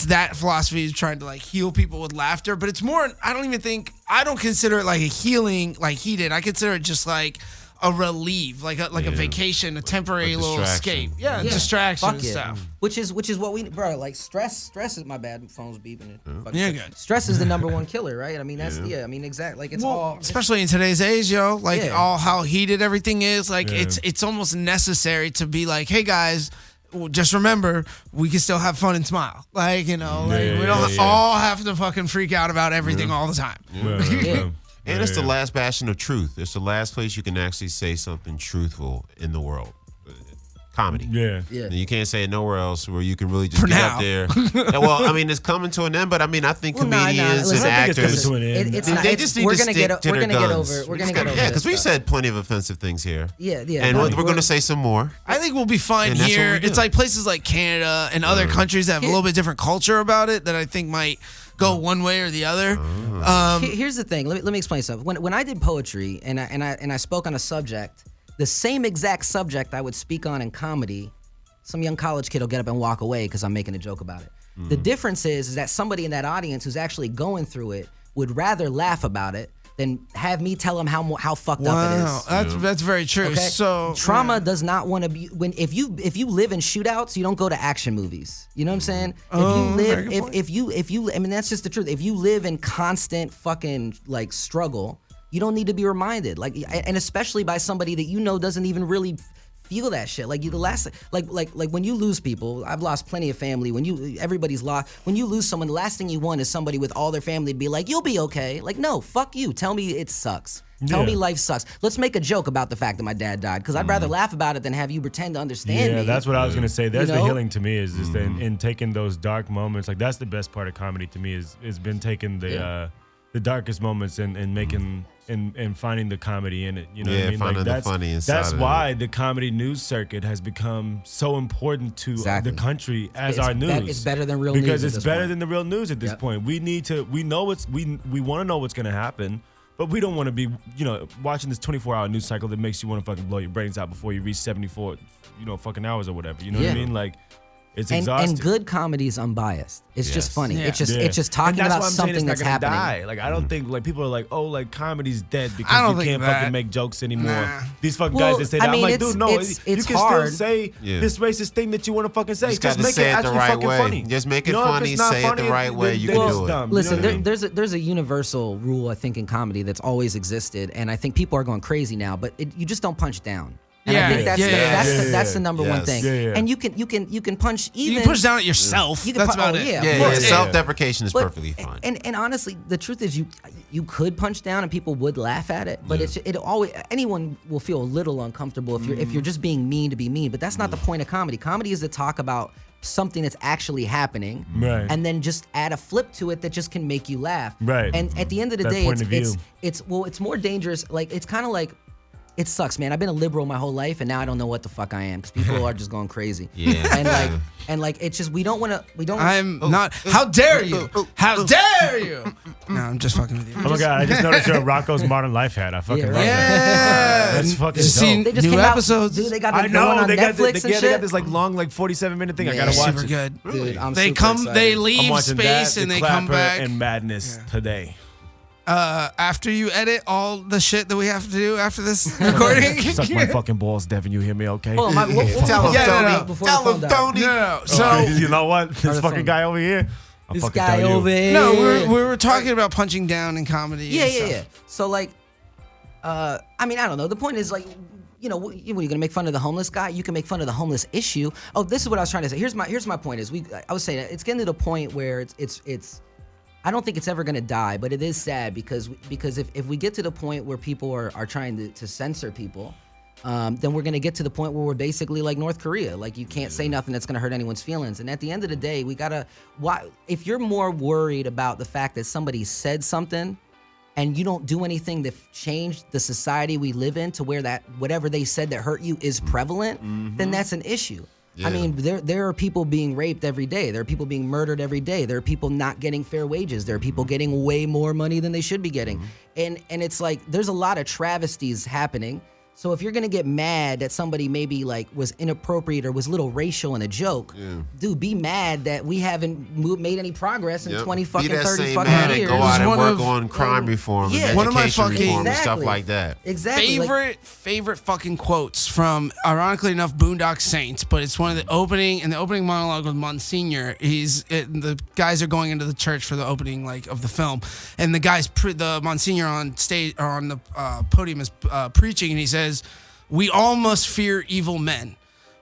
that philosophy is trying to like heal people with laughter, but it's more, I don't consider it like a healing like he did. I consider it just like a relief, like a vacation, a temporary little distraction. escape. Yeah, distraction fuck and yeah. stuff. Which is what we, bro. Like stress is my bad. Phone's beeping. Fuck Yeah, it. good. Stress is the number one killer, right? I mean, that's I mean, exactly. Like it's all. Especially in today's age, yo, like Yeah. all how heated everything is, like it's almost necessary to be like, hey guys, just remember we can still have fun and smile. Like, we don't all have to fucking freak out about everything all the time. Yeah. And it's the last bastion of truth. It's the last place you can actually say something truthful in the world. Comedy. Yeah. Yeah. You can't say it nowhere else where you can really just For get now. up there. Yeah, well, I mean, it's coming to an end, but I mean, I think Well, nah, comedians listen, and I think it's actors. coming to an end. It's They not, just need we're to gonna stick get to we're their gonna get guns. over we're gonna get over Yeah, this because we stuff. said plenty of offensive things here. Yeah. And but we're going to say some more. I think we'll be fine And that's what here. we do. It's like places like Canada and other countries that have a little bit different culture about it that I think might go one way or the other. Here's the thing. Let me explain something. When I did poetry and I spoke on a subject, the same exact subject I would speak on in comedy, some young college kid will get up and walk away because I'm making a joke about it. The difference is that somebody in that audience who's actually going through it would rather laugh about it than have me tell them how fucked up it is. That's very true. Okay? So trauma does not want to be if you live in shootouts, you don't go to action movies. You know what I'm saying? If you I mean that's just the truth. If you live in constant fucking like struggle, you don't need to be reminded. Like, and especially by somebody that you know doesn't even really feel that shit. Like like when you lose people, I've lost plenty of family. Everybody's lost. When you lose someone, the last thing you want is somebody with all their family to be like, "You'll be okay." Like, no, fuck you. Tell me it sucks. Tell me life sucks. Let's make a joke about the fact that my dad died, because I'd rather laugh about it than have you pretend to understand me. Yeah, that's what I was gonna say. That's You know? the healing to me is just in taking those dark moments. Like that's the best part of comedy to me is been taking the darkest moments and making and finding the comedy in it. You know what I mean? Finding the funny inside That's of why it. the comedy news circuit has become so important to the country as It's our news. it's better than real news because at it's this better point. than the real news at this point. We need to. We know we want to know what's gonna happen. But we don't want to be, watching this 24-hour news cycle that makes you want to fucking blow your brains out before you reach 74, fucking hours or whatever. You know what I mean? Like, it's exhausting. And good comedy is unbiased. It's just funny. Yeah. It's just talking And that's about why I'm saying something it's not that's gonna happening. Die. Like I don't think like people are like, oh, like comedy's dead I because don't you think can't that. fucking make jokes anymore. Nah. These fucking Well, guys that say I that. mean, I'm like, it's- dude, no, it's you can hard. still say this racist thing that you want to fucking say. Just gotta make say it the actually right fucking way. funny. Just make it You know, if funny, it's not say it the funny, right way, you then can it's do it. dumb. Listen, You know what I mean? there's a universal rule I think in comedy that's always existed, and I think people are going crazy now. But you just don't punch down. And I think that's the number one thing. Yeah. And you can punch even. you push down at yourself. You can That's about it. Yeah. Self-deprecation is But- perfectly fine. And honestly, the truth is, you could punch down and people would laugh at it. But it always anyone will feel a little uncomfortable if you're just being mean to be mean. But that's not the point of comedy. Comedy is to talk about something that's actually happening, Right. and then just add a flip to it that just can make you laugh. Right. And at the end of the That day, point of view. it's more dangerous. Like it's kind of like. It sucks, man. I've been a liberal my whole life, and now I don't know what the fuck I am because people are just going crazy. Yeah. And like it's just we don't. I'm not. How dare you? How dare you? No, I'm just fucking with you. Oh my god! I just noticed you're a Rocco's Modern Life hat. I fucking love that. Yeah. That's fucking Seen dope. They just new came out- episodes. dude. They got I the one know on they got Netflix and they shit. got this like long 47-minute thing. I Yeah, gotta watch super it. good. Dude, I'm They super come. excited. They I'm leave watching space that, and the they come Clapper back. and Madness today. After you edit all the shit that we have to do after this recording. Suck my fucking balls, Devin. You hear me? Okay. Hold on, what Tell him, Yeah, no, Tony. no. Before Tell the him, phone died. Tony. No. So So you know what? This the fucking phone. guy over here. I'll This fucking guy tell you. over here. no, we were talking about punching down in comedy. Yeah, and yeah, stuff. yeah. So like, I mean, I don't know. The point is like, what, you're gonna make fun of the homeless guy? You can make fun of the homeless issue. Oh, this is what I was trying to say. Here's my point. I was saying it's getting to the point where it's. I don't think it's ever gonna die, but it is sad because if we get to the point where people are trying to censor people, then we're gonna get to the point where we're basically like North Korea. Like you can't say nothing that's gonna hurt anyone's feelings. And at the end of the day, if you're more worried about the fact that somebody said something and you don't do anything to change the society we live in to where that whatever they said that hurt you is prevalent, then that's an issue. Yeah. I mean, there are people being raped every day. There are people being murdered every day. There are people not getting fair wages. There are people getting way more money than they should be getting. And it's like there's a lot of travesties happening. So if you're gonna get mad that somebody maybe like was inappropriate or was a little racial in a joke, dude, be mad that we haven't made any progress in 20 fucking Be that 30 same fucking man years. and go out and One work of- on crime reform Yeah. and One of my education fucking- reform and stuff Exactly. like that. Exactly. like- Favorite fucking quotes from, ironically enough, Boondock Saints, but it's one of the opening monologue with Monsignor. The guys are going into the church for the opening of the film, and the Monsignor on stage or on the podium is preaching, and he says, "We all must fear evil men,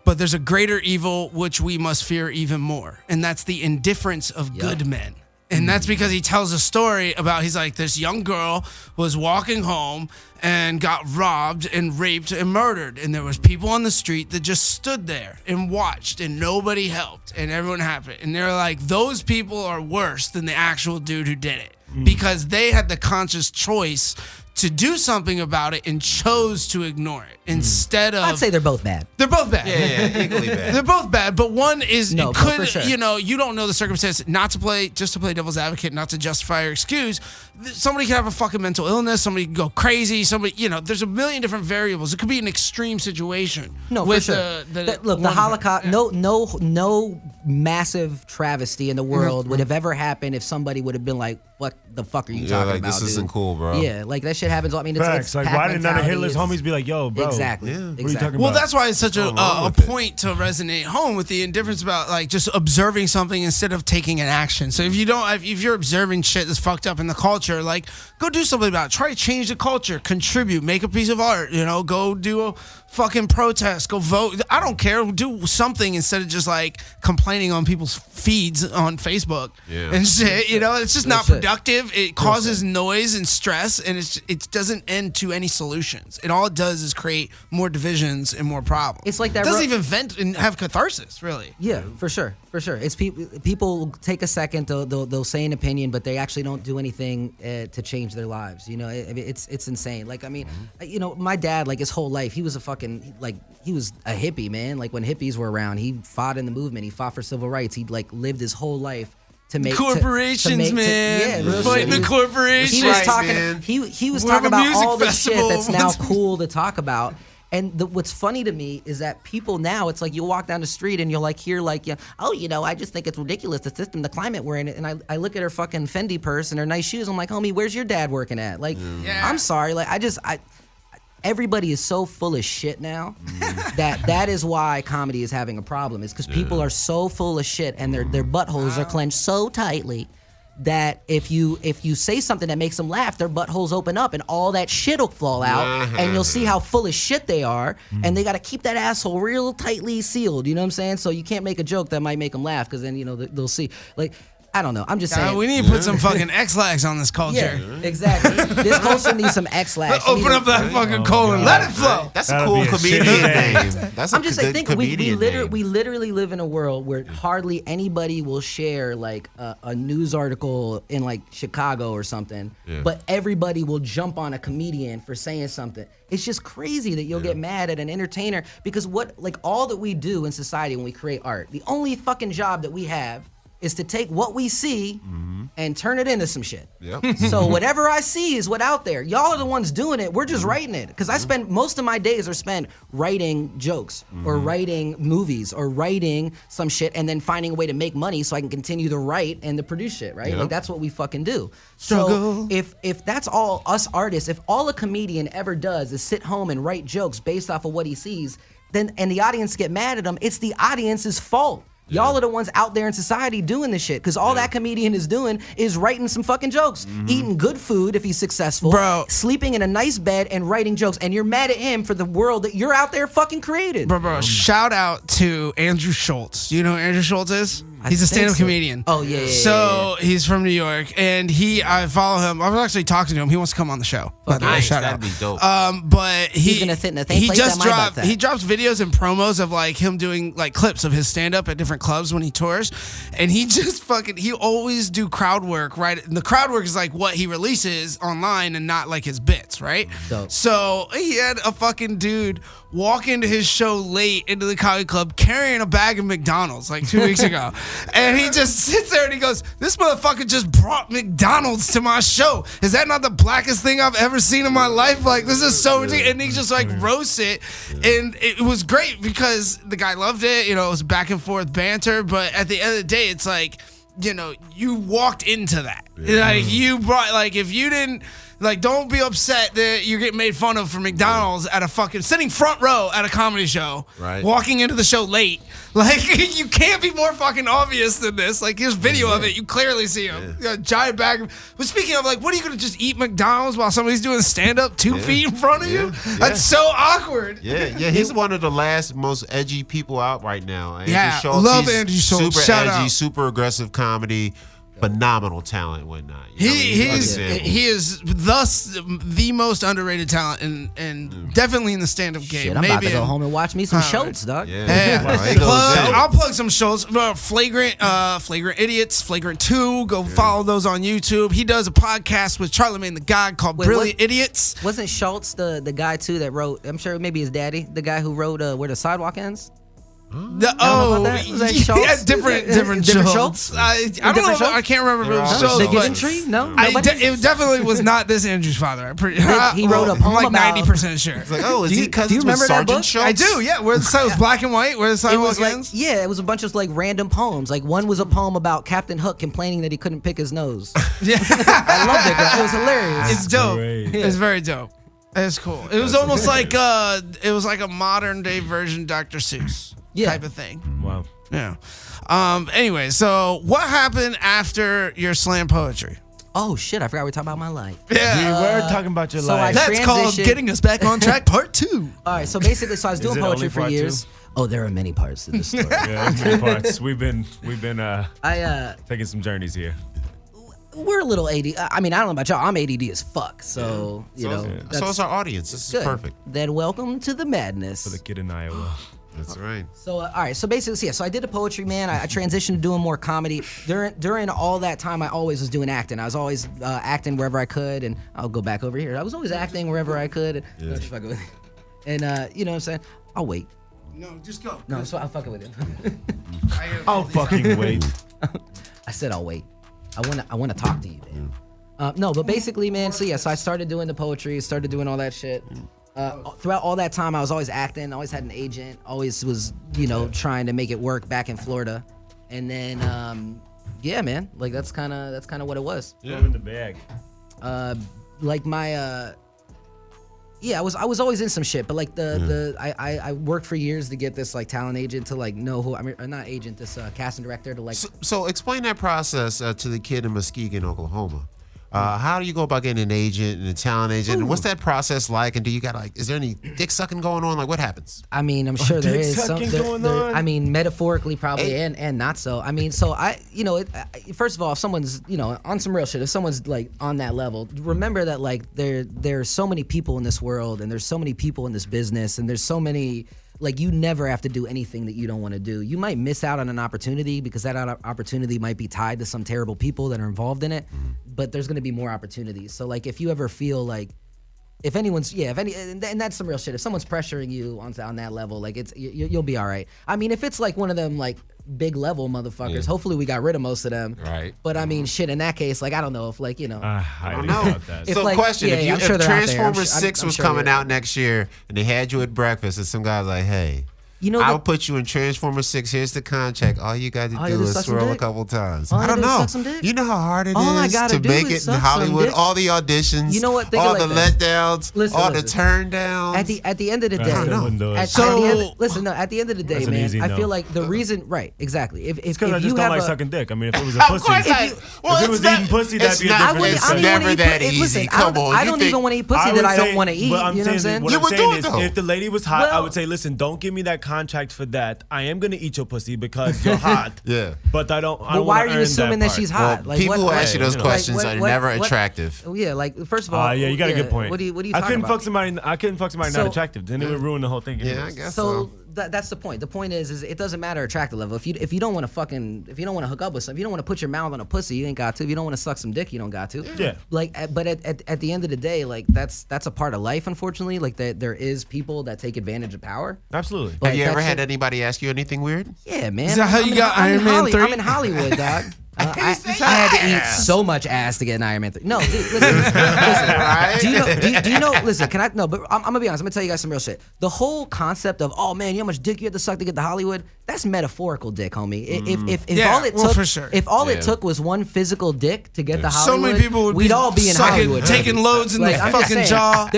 but there's a greater evil which we must fear even more, and that's the indifference of good men." And that's because he tells a story about, he's like, this young girl was walking home and got robbed and raped and murdered. And there was people on the street that just stood there and watched and nobody helped and everyone happened. And they're like, those people are worse than the actual dude who did it because they had the conscious choice to do something about it and chose to ignore it instead of. I'd say they're both bad. They're both bad. Yeah, equally bad. They're both bad, but one is No, it but could, for sure. you know, you don't know the circumstance. Not to play, just to play devil's advocate, not to justify or excuse. Somebody can have a fucking mental illness. Somebody can go crazy. Somebody, you know, there's a million different variables. It could be an extreme situation. No, with for sure. Look, the one- Holocaust. No massive travesty in the world would have ever happened if somebody would have been like, "What the fuck are you talking like, about, this dude?" isn't cool, bro. Yeah, like that shit happens. I mean, Facts. it's Like, pack why did none of mentality. Hitler's homies be like, yo, bro? Exactly. Yeah. What are you What are you Exactly. talking Well, about? that's why it's such What's wrong with it? point to resonate home with the indifference about like just observing something instead of taking an action. So if you're observing shit that's fucked up in the culture, like go do something about it. Try to change the culture, contribute, make a piece of art. You know, go do a fucking protest, go vote. I don't care. Do something instead of just like complaining on people's feeds on Facebook and shit. You know, it's just not shit. productive. It causes noise and stress, and it doesn't end to any solutions. And all it does is create more divisions and more problems. It's like that It doesn't ro- even vent and have catharsis, really. Yeah, for sure. It's people take a second, they'll say an opinion, but they actually don't do anything to change their lives. You know, it's insane. Like, I mean, you know, my dad, like his whole life, he was a fucking he was a hippie, man. Like when hippies were around, he fought in the movement. He fought for civil rights. He like lived his whole life to make corporations, man. real Fighting shit. the corporations. He was Right, talking. man. He was We'll have talking a about music all the shit festival. that's now cool to talk about. And what's funny to me is that people now, it's like you'll walk down the street and you'll like hear like, oh, you know, I just think it's ridiculous, the system, the climate we're in. And I look at her fucking Fendi purse and her nice shoes. I'm like, homie, where's your dad working at? Like, Yeah. I'm sorry. Like, everybody is so full of shit now that is why comedy is having a problem. Is because people are so full of shit and their buttholes are clenched so tightly that if you say something that makes them laugh, their buttholes open up and all that shit'll fall out, and you'll see how full of shit they are, and they got to keep that asshole real tightly sealed. You know what I'm saying? So you can't make a joke that might make them laugh because then you know they'll see. Like, I don't know. I'm just saying. We need to put some fucking X-lags on this culture. Yeah, exactly. This culture needs some X-lash. Open up that fucking coal and let it flow. That's a That'd cool be a comedian shitty name. That's a I'm just saying, good think we comedian name. literally live in a world where hardly anybody will share like a news article in like Chicago or something, but everybody will jump on a comedian for saying something. It's just crazy that you'll get mad at an entertainer because all that we do in society when we create art, the only fucking job that we have is to take what we see and turn it into some shit. Yep. So whatever I see is what out there. Y'all are the ones doing it. We're just writing it. Because I spend most of my days are spent writing jokes or writing movies or writing some shit and then finding a way to make money so I can continue to write and to produce shit, right? Yep. Like that's what we fucking do. Struggle. So if that's all us artists, if all a comedian ever does is sit home and write jokes based off of what he sees, then and the audience get mad at him, it's the audience's fault. Y'all are the ones out there in society doing this shit because all that comedian is doing is writing some fucking jokes, eating good food if he's successful, Bro. sleeping in a nice bed and writing jokes. And you're mad at him for the world that you're out there fucking created. Bro, shout out to Andrew Schultz. Do you know who Andrew Schultz is? He's a think stand-up so. comedian. Oh, yeah. So he's from New York, and I follow him. I was actually talking to him. He wants to come on the show. By the way, Nice, shout that'd out. be dope. But He's gonna fit in the same place that my butt's at. He drops videos and promos of like him doing like clips of his stand-up at different clubs when he tours, and he just he always do crowd work, right? And the crowd work is like what he releases online and not like his bits, right? Dope. So he had a fucking dude walk into his show late into the comedy club carrying a bag of McDonald's like 2 weeks ago. And he just sits there and he goes, this motherfucker just brought McDonald's to my show. Is that not the blackest thing I've ever seen in my life? Like, this is so ridiculous. And he just like roasts it. And it was great because the guy loved it. You know, it was back and forth banter. But at the end of the day, it's like, you know, you walked into that. Like, you brought, like, if you didn't, like, don't be upset that you're getting made fun of for McDonald's at a fucking sitting front row at a comedy show, Right. walking into the show late. Like, you can't be more fucking obvious than this. Like, here's video of it. You clearly see him. You got a giant bag. But speaking of, like, what are you going to just eat McDonald's while somebody's doing stand-up 2 feet in front of you? That's so awkward. Yeah, he's one of the last most edgy people out right now. Andrew Yeah, Schultz, love he's Andrew Schultz. Super Shout edgy, out. super aggressive comedy. phenomenal talent and whatnot. You know, He is thus the most underrated talent and definitely in the stand-up game. Shit, I'm about to go home and watch me some Schultz, dog. Yeah. I'll plug some shows. Flagrant Idiots, Flagrant 2. Go follow those on YouTube. He does a podcast with Charlamagne the God called Brilliant Idiots. Wasn't Schultz the guy too that wrote? I'm sure maybe his daddy, the guy who wrote Where the Sidewalk Ends. Different Schultz. I don't know. Schultz? I can't remember who Schultz. The but Giving Tree? No, it definitely was not this Andrew's father. He wrote a poem I'm like about- 90% sure. It's like, oh, is he do cousins you with remember that Sergeant book? Schultz? I do, yeah. Where the side was black and white. Where the It sidewalk was like, ends. yeah, it was a bunch of like random poems. Like one was a poem about Captain Hook complaining that he couldn't pick his nose. Yeah. I loved it, bro. It was hilarious. It's dope. great. It's very dope. It's cool. It was almost like a modern day version Dr. Seuss type of thing. Wow. Yeah. Anyway, so what happened after your slam poetry? Oh shit! I forgot we were talking about my life. Yeah. We were talking about your so life. I That's called transitioned- Getting Us Back on Track Part 2. All right, so basically, I was doing it poetry only for part years. Oh, there are many parts to this story. Yeah, there's many parts. We've been taking some journeys here. We're a little AD. I mean, I don't know about y'all. I'm ADD as fuck. So you know, So is our audience. This is good. perfect. Then welcome to the madness. For the kid in Iowa. That's right. So all right, so basically, yeah. So I did the poetry, man. I transitioned to doing more comedy. During all that time, I always was doing acting. I was always acting wherever I could, and I'll go back over here. I was always acting wherever I could. And, just fucking with it. And you know what I'm saying? I'll wait. No, just go. No, so I'll fucking with him. I'll fucking wait. I said I'll wait. I wanna talk to you, man. No, but basically, man. So yeah, so I started doing the poetry, started doing all that shit. Throughout all that time, I was always acting, always had an agent, always was, you know, trying to make it work back in Florida. And then, yeah, man, like that's kind of what it was. Throw in the bag. Like my, yeah, I was always in some shit, but like I worked for years to get this like talent agent to like know who, I mean, not agent, this casting director to like. So explain that process to the kid in Muskegon, Oklahoma. How do you go about getting an agent and a talent agent? And what's that process like? And do you got like, is there any dick sucking going on? Like, what happens? I mean, I'm sure there dick is some. sucking going on? I mean, metaphorically probably, and not so. I mean, so you know, first of all, if someone's, you know, on some real shit, if someone's like on that level, remember that like there's so many people in this world, and there's so many people in this business, and there's so many. Like, you never have to do anything that you don't want to do. You might miss out on an opportunity because that opportunity might be tied to some terrible people that are involved in it, but there's going to be more opportunities. So, like, if you ever feel like, if anyone's, and that's some real shit. If someone's pressuring you on that level, like, you'll be all right. I mean, if it's like one of them, like, big level motherfuckers, hopefully we got rid of most of them. Right. But I mean, shit, in that case, like, I don't know if, like, you know. I don't know about that. If, So like, question, yeah, if I'm sure they're out there. Transformers I'm 6 was sure coming they're- out next year and they had you at breakfast and some guy's like, hey, You know, I'll put you in Transformers 6. Here's the contract. All you got to All you do do is is suck some swirl a dick? couple times. All I you don't do is know. suck some dick? You know how hard it All I is gotta to do make is it in suck some Hollywood. dick. All the auditions. You know what? Think all of it the like letdowns. Listen, all the listen. turn downs. At the end of the day, That's no one does. at So- the end, listen, no. At the end of the day, That's an man, easy I no. feel like the reason, right? Exactly. If Because I you just don't have like a, sucking dick. I mean, if it was a Of pussy, course not. Well, if it it's was not- eating pussy, that'd it's be a not- different it's discussion. never that easy. Listen, Come on. I You don't think- even want to eat pussy I that would I don't say- want to eat. You know but I'm what I'm saying? saying, what You I'm would do saying it, is, though. if the lady was hot, I Well- would say, listen, don't give me that contract for that. I am gonna eat your pussy because you're hot. Yeah. But I don't. But why are you assuming that she's Well, hot? Like, people who what- ask you those you know. questions Like, are what- never what- attractive. Oh, yeah, like first of all, Yeah, you got a good point. What are you I talking couldn't about? fuck somebody. I couldn't fuck somebody So- not attractive. Then it would ruin the whole thing. Yeah, I anyways. guess So that's the point. The point is it doesn't matter attractive level. If you don't want to hook up with something, if you don't want to put your mouth on a pussy, you ain't got to. If you don't want to suck some dick, you don't got to. Yeah. Like, but at the end of the day, like that's a part of life. Unfortunately, like there is people that take advantage of power. Absolutely. Like, Have you ever that had shit- anybody ask you anything weird? Yeah, man. Is that how you got Iron Man 3? I'm in Hollywood, dog. I had to eat so much ass to get an Iron Man 3. No, dude, listen. Do you know? Listen, can I? No, but I'm gonna be honest. I'm gonna tell you guys some real shit. The whole concept of, oh man, you know how much dick you had to suck to get to Hollywood? That's metaphorical dick, homie. If Yeah, all it well, took, for sure. if all Yeah. it took was one physical dick to get to So Hollywood, many people would we'd be all be in sucking, Hollywood, taking loads in Like, the I'm just fucking saying, jaw.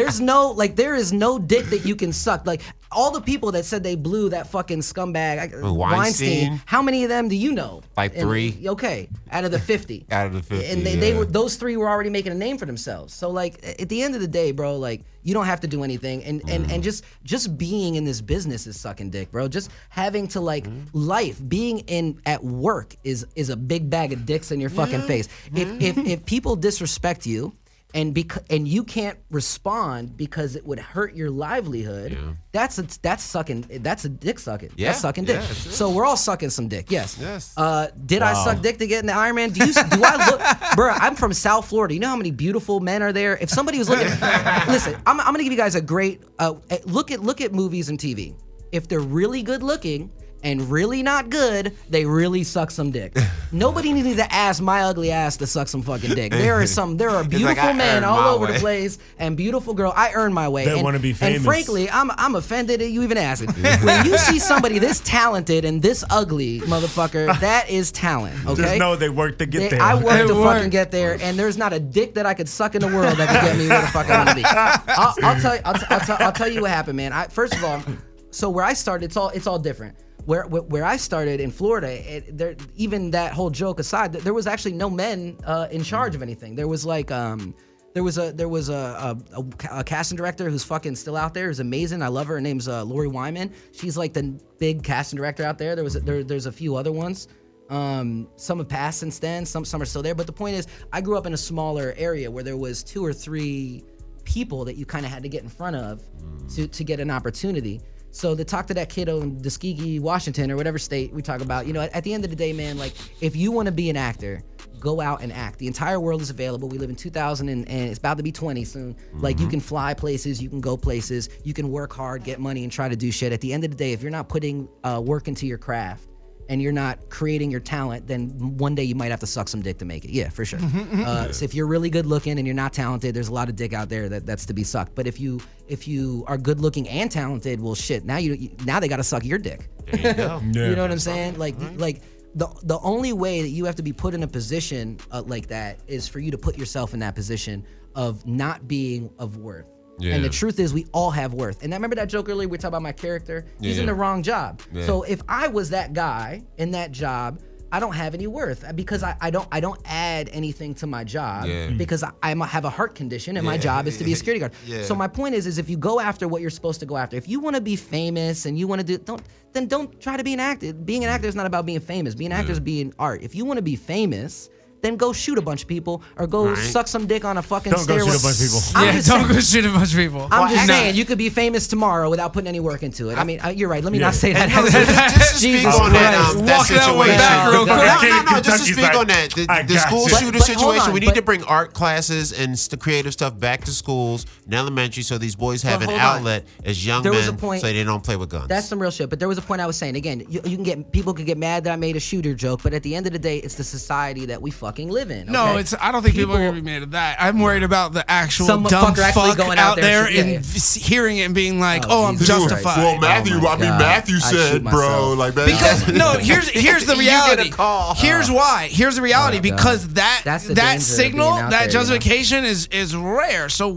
there is no dick that you can suck. Like, all the people that said they blew that fucking scumbag Weinstein. how many of them do you know? Like 3. Okay, out of the 50. Out of the 50, and they were, those 3 were already making a name for themselves. So like at the end of the day, bro, like you don't have to do anything, and just being in this business is sucking dick, bro. Just having to like life, being in at work is a big bag of dicks in your fucking face. If people disrespect you, and you can't respond because it would hurt your livelihood, that's a dick sucking. That's Yeah. That's sucking dick. Yeah, that's it. So we're all sucking some dick. Yes. Yes. Did I suck dick to get in the Iron Man? Do I look, bro? I'm from South Florida. You know how many beautiful men are there? If somebody was looking, listen, I'm gonna give you guys a great look at movies and TV. If they're really good looking and really not good, they really suck some dick. Nobody needs to ask my ugly ass to suck some fucking dick. There are beautiful men all over the place and beautiful girls. I earn my way. They want to be famous. And frankly, I'm offended that you even asked it. When you see somebody this talented and this ugly, motherfucker, that is talent. Okay. Just know they worked to get there. I worked to fucking get there, and there's not a dick that I could suck in the world that could get me where the fuck I want to be. I'll tell you what happened, man. First of all, so where I started, it's all different. Where I started in Florida, even that whole joke aside, there was actually no men in charge of anything. There was like there was a casting director who's fucking still out there, who's amazing. I love her. Her name's Lori Wyman. She's like the big casting director out there. There's a few other ones. Some have passed since then. Some are still there. But the point is, I grew up in a smaller area where there was 2 or 3 people that you kind of had to get in front of to get an opportunity. So to talk to that kid in Tuskegee, Washington, or whatever state we talk about, at the end of the day, man, like if you want to be an actor, go out and act. The entire world is available. We live in 2000 and it's about to be 20 soon. Like you can fly places, you can go places, you can work hard, get money, and try to do shit. At the end of the day, if you're not putting work into your craft and you're not creating your talent, then one day you might have to suck some dick to make it. Yeah, for sure. So if you're really good looking and you're not talented, there's a lot of dick out there that's to be sucked. But if you are good looking and talented, well, shit, now they got to suck your dick. There you go. You know what I'm saying? Like the only way that you have to be put in a position like that is for you to put yourself in that position of not being of worth. Yeah. And the truth is, we all have worth. And I remember that joke earlier, we talked about my character. He's in the wrong job. Yeah. So if I was that guy in that job, I don't have any worth because I don't add anything to my job because I have a heart condition and my job is to be a security guard. Yeah. So my point is if you go after what you're supposed to go after, if you want to be famous and you want to don't try to be an actor. Being an actor is not about being famous. Being an actor is being art. If you want to be famous, then go shoot a bunch of people or go suck some dick on a fucking stairway. Don't go shoot a bunch of people. Don't go shoot a bunch of people. I'm just saying, you could be famous tomorrow without putting any work into it. I mean, you're right. Let me not say that. Just to speak on that situation. No, just to speak on that. The school shooter situation, we need to bring art classes and the creative stuff back to schools in elementary so these boys have an outlet as young men so they don't play with guns. That's some real shit. But there was a point I was saying. Again, people could get mad that I made a shooter joke, but at the end of the day, it's the society that we fucking live in. Okay? No, I don't think people are gonna be mad at that. I'm worried about the actual dumb fuck going out there and hearing it and being like, "Oh, I'm justified." Well, Matthew said, bro, like that. Because no, here's the reality. Here's why. Here's the reality. Because that signal, that justification is rare. So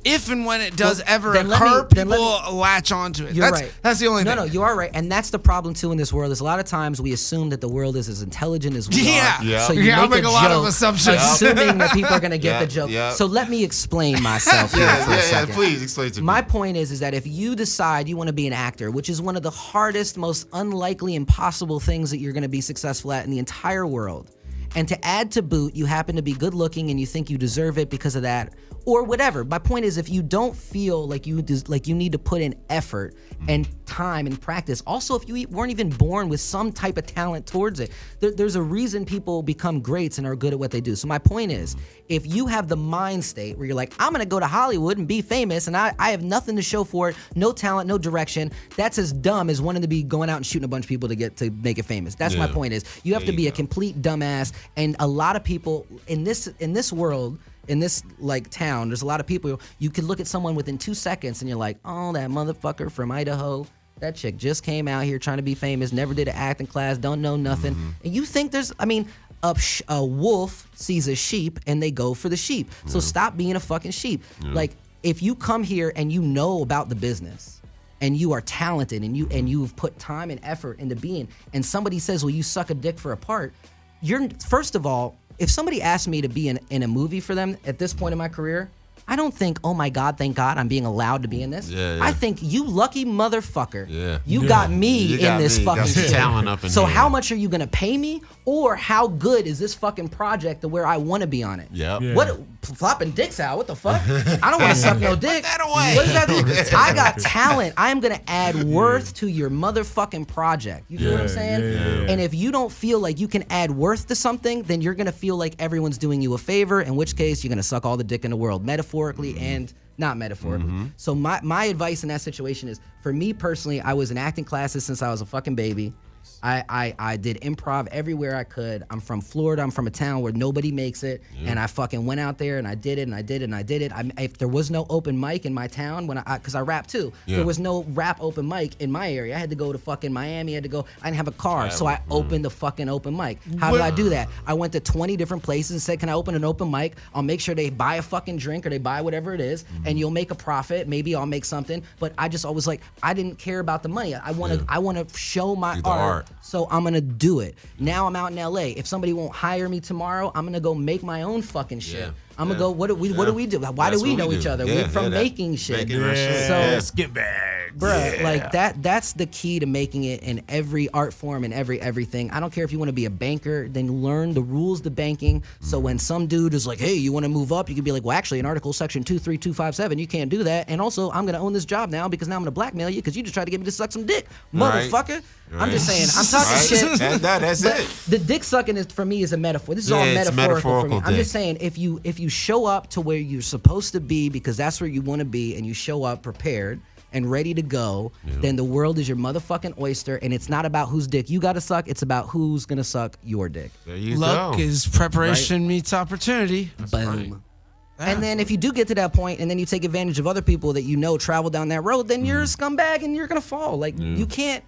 if and when it does ever occur, people latch onto it. You're right. That's the only thing. No, you are right, and that's the problem too in this world. Is a lot of times we assume that the world is as intelligent as we are. Yeah. So you make a lot of assumptions, assuming that people are gonna get the joke. So let me explain myself here for a second. Please explain to me. My point is that if you decide you want to be an actor, which is one of the hardest, most unlikely, impossible things that you're going to be successful at in the entire world, and to add to boot, you happen to be good looking and you think you deserve it because of that, or whatever. My point is, if you don't feel like you need to put in effort and time and practice, also if you weren't even born with some type of talent towards it, there's a reason people become greats and are good at what they do. So my point is, if you have the mind state where you're like, I'm gonna go to Hollywood and be famous and I have nothing to show for it, no talent, no direction, that's as dumb as wanting to be going out and shooting a bunch of people to make it famous. That's my point is, you have to be a complete dumbass. And a lot of people in this world, in this like town, there's a lot of people, you could look at someone within 2 seconds and you're like, oh, that motherfucker from Idaho, that chick just came out here trying to be famous, never did an acting class, don't know nothing. And you think a wolf sees a sheep and they go for the sheep. So stop being a fucking sheep. Like if you come here and you know about the business and you are talented and you've put time and effort into being, and somebody says, well, you suck a dick for a part, first of all, if somebody asked me to be in a movie for them at this point in my career, I don't think, oh my God, thank God I'm being allowed to be in this. Yeah. I think, you lucky motherfucker. Yeah. You got me in this fucking got some shit. talent up in So here. how much are you gonna pay me? Or how good is this fucking project to where I wanna be on it? Yep. Yeah. What flopping dicks out? What the fuck? I don't wanna suck no dick. that away. What does that mean? I got talent. I am gonna add worth to your motherfucking project. You feel what I'm saying? yeah. And if you don't feel like you can add worth to something, then you're gonna feel like everyone's doing you a favor, in which case you're gonna suck all the dick in the world, metaphorically and not metaphorically. So my advice in that situation is, for me personally, I was in acting classes since I was a fucking baby. I did improv everywhere I could. I'm from Florida. I'm from a town where nobody makes it. And I fucking went out there and I did it and I did it and I did it. If there was no open mic in my town, because I rap too, there was no rap open mic in my area. I had to go to fucking Miami. I didn't have a car. So I opened the fucking open mic. How did I do that? I went to 20 different places and said, can I open an open mic? I'll make sure they buy a fucking drink or they buy whatever it is, and you'll make a profit. Maybe I'll make something. But I just always I didn't care about the money. I want to show my art. So I'm gonna do it. Now I'm out in LA. If somebody won't hire me tomorrow, I'm gonna go make my own fucking shit. Yeah. I'm gonna go. What do we do? Why That's do we what know we each do. other? Yeah, We're from yeah, making shit. making our shit. So, Yeah. Skitbags. bruh, like that's the key to making it in every art form and everything. I don't care if you want to be a banker, then learn the rules to banking. So when some dude is like, hey, you want to move up, you can be like, well, actually, in Article Section 23257, you can't do that. And also, I'm gonna own this job now because now I'm gonna blackmail you because you just tried to get me to suck some dick, Right. motherfucker. I'm Right. just saying, I'm talking shit. That's But it. the dick sucking is, for me, is a metaphor. This is all Yeah, it's metaphorical for me. metaphorical I'm dick. just saying, if you show up to where you're supposed to be because that's where you want to be, and you show up prepared and ready to go, then the world is your motherfucking oyster, and it's not about whose dick you gotta suck. It's about who's gonna suck your dick. There you Luck go. is preparation meets opportunity. Boom. And then if you do get to that point, and then you take advantage of other people that you know travel down that road, then you're a scumbag and you're gonna fall. Like you can't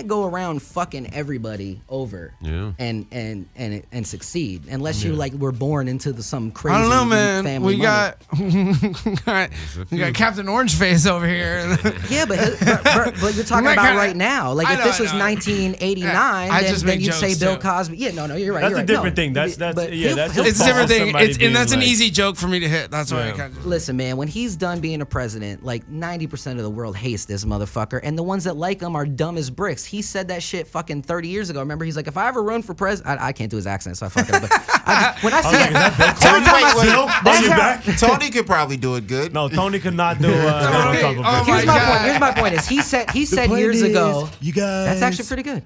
go around fucking everybody over and succeed unless you were born into some crazy I don't know, man. family We money. got Captain Orange Face over here. Yeah, but you're talking That about kinda- right now. Like I if know, this I was know. 1989, I just then make you'd say jokes, Bill too. Cosby. Yeah, no, you're right. That's you're a right. different No, thing. That's but yeah. he'll- That's he'll It's a just different thing. somebody And being that's an like- easy joke for me to hit. That's why I kind of. Listen, man, when he's done being a president, like 90% of the world hates this motherfucker, and the ones that like him are dumb as bricks. He said that shit fucking 30 years ago. Remember, he's like, if I ever run for president, I can't do his accent, so I fuck it up. But when I see it, every time I Bill, that's are you how- back? Tony could probably do it good. No, Tony could not do. Don't talk about Oh Here's my my God. point. Here's my point. Is he said years ago. You guys. That's actually pretty good.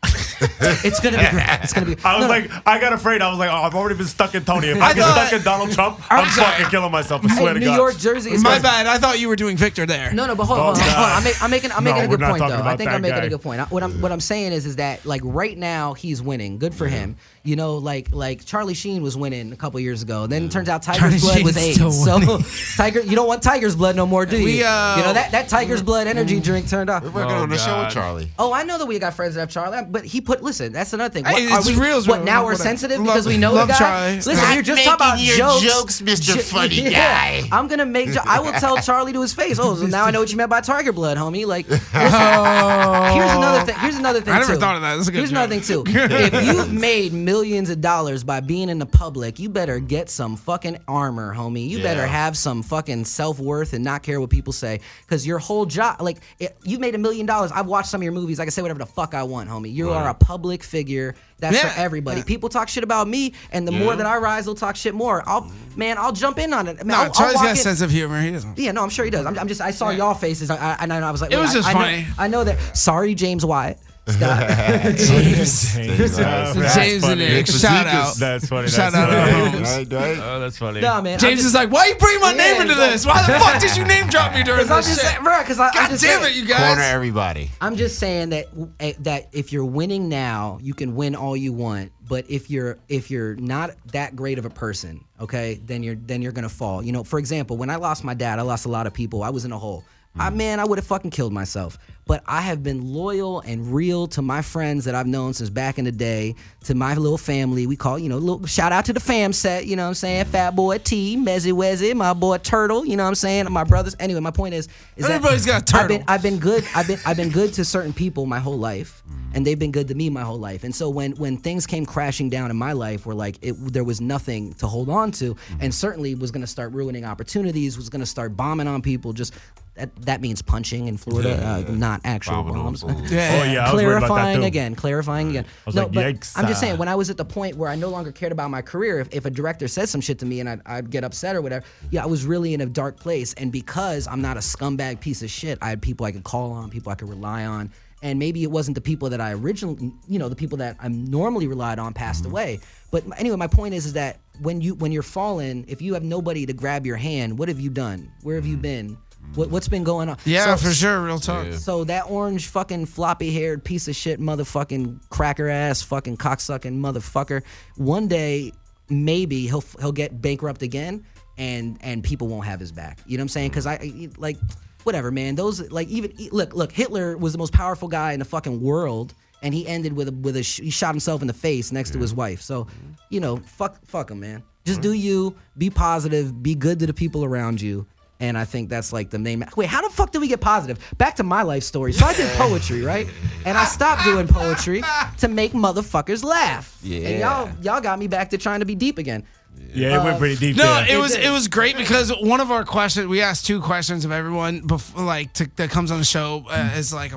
It's gonna be great. It's gonna be. I was no, like, I got afraid. I was like, oh, I've already been stuck in Tony. If I get thought- stuck in Donald Trump, I'm sorry. fucking killing myself. I swear to New God. York, Jersey. Is My crazy. bad. I thought you were doing Victor there. No, but hold on. I'm making No, a we're good not point talking though. I about think that I'm making guy. a good point. What I'm saying is that like right now he's winning. Good for him. You know, like Charlie Sheen was winning a couple years ago. Then it turns out Tiger's Charlie blood was Sheen's AIDS. still So Tiger, you don't want Tiger's blood no more, do you? We, you know that Tiger's blood energy drink turned off. We're working on the show with Charlie. Oh, I know that we got friends that have Charlie, but listen, that's another thing. Hey, What, it's are we, real, what now we're whatever. sensitive Love- because we know love the guy? Charlie. Listen, Stop you're just talking about making your jokes. jokes, Mr. Funny Yeah. Guy. I'm gonna make. I will tell Charlie to his face. Oh, so now I know what you meant by Tiger blood, homie. Like, listen, here's another thing. Here's another thing. I never too. thought of that. That's a good Here's another thing joke. too. If you've made millions of dollars by being in the public, you better get some fucking armor, homie. You better have some fucking self-worth and not care what people say, because your whole job, like, you made $1 million. I've watched some of your movies. I can say whatever the fuck I want, homie. You are a public figure. That's Yeah. for everybody. Yeah. People talk shit about me, and the more that I rise, they'll talk shit more. I'll jump in on it. I mean, No, I'll Charlie's walk got a in- sense of humor. He doesn't. Yeah, no, I'm sure he does. I'm just. I saw y'all faces, and I was like, It was wait, just I know- funny. I know that. Sorry, James Wyatt. Scott. James. James James and Nick. Shout out. That's funny. Shout that's out funny. to Holmes. Oh, that's funny. Nah, man. James is like, why you bring my name into exactly. this? Why the fuck did you name drop me during I'm this just shit? saying, bro, because I'm God just damn saying, it, you Corner guys. everybody. I'm just saying that if you're winning now, you can win all you want. But if you're not that great of a person, okay, then you're gonna fall. You know, for example, when I lost my dad, I lost a lot of people. I was in a hole. I would have fucking killed myself. But I have been loyal and real to my friends that I've known since back in the day, to my little family. We call, little shout out to the fam set, you know what I'm saying? Fat Boy T, Mezzy Wezzy, my boy Turtle, you know what I'm saying? My brothers. Anyway, my point is everybody's that got Turtle. I've been good. I've been good to certain people my whole life, and they've been good to me my whole life. And so when things came crashing down in my life, where like there was nothing to hold on to, and certainly was going to start ruining opportunities, was going to start bombing on people, just that means punching in Florida, not actual bombs. I was worried about that Clarifying again. I was like, but yikes. I'm just saying, when I was at the point where I no longer cared about my career, if a director said some shit to me and I'd get upset or whatever, I was really in a dark place. And because I'm not a scumbag piece of shit, I had people I could call on, people I could rely on. And maybe it wasn't the people that I originally, the people that I normally relied on passed away. But anyway, my point is that when you're fallen, if you have nobody to grab your hand, what have you done? Where have you been? What's been going on? Yeah, for sure, real talk. Yeah. So that orange fucking floppy haired piece of shit motherfucking cracker ass fucking cocksucking motherfucker, one day maybe he'll get bankrupt again, and people won't have his back. You know what I'm saying? Because I like whatever, man. Those like even look, Hitler was the most powerful guy in the fucking world, and he ended with he shot himself in the face next to his wife. So fuck him, man. Just do you, be positive, be good to the people around you. And I think that's like the name. Wait, how the fuck did we get positive? Back to my life story. So I did poetry, right? And I stopped doing poetry to make motherfuckers laugh. Yeah. And y'all got me back to trying to be deep again. Yeah, it went pretty deep. No, there. it was great because one of our questions, we asked 2 questions of everyone before, that comes on the show is like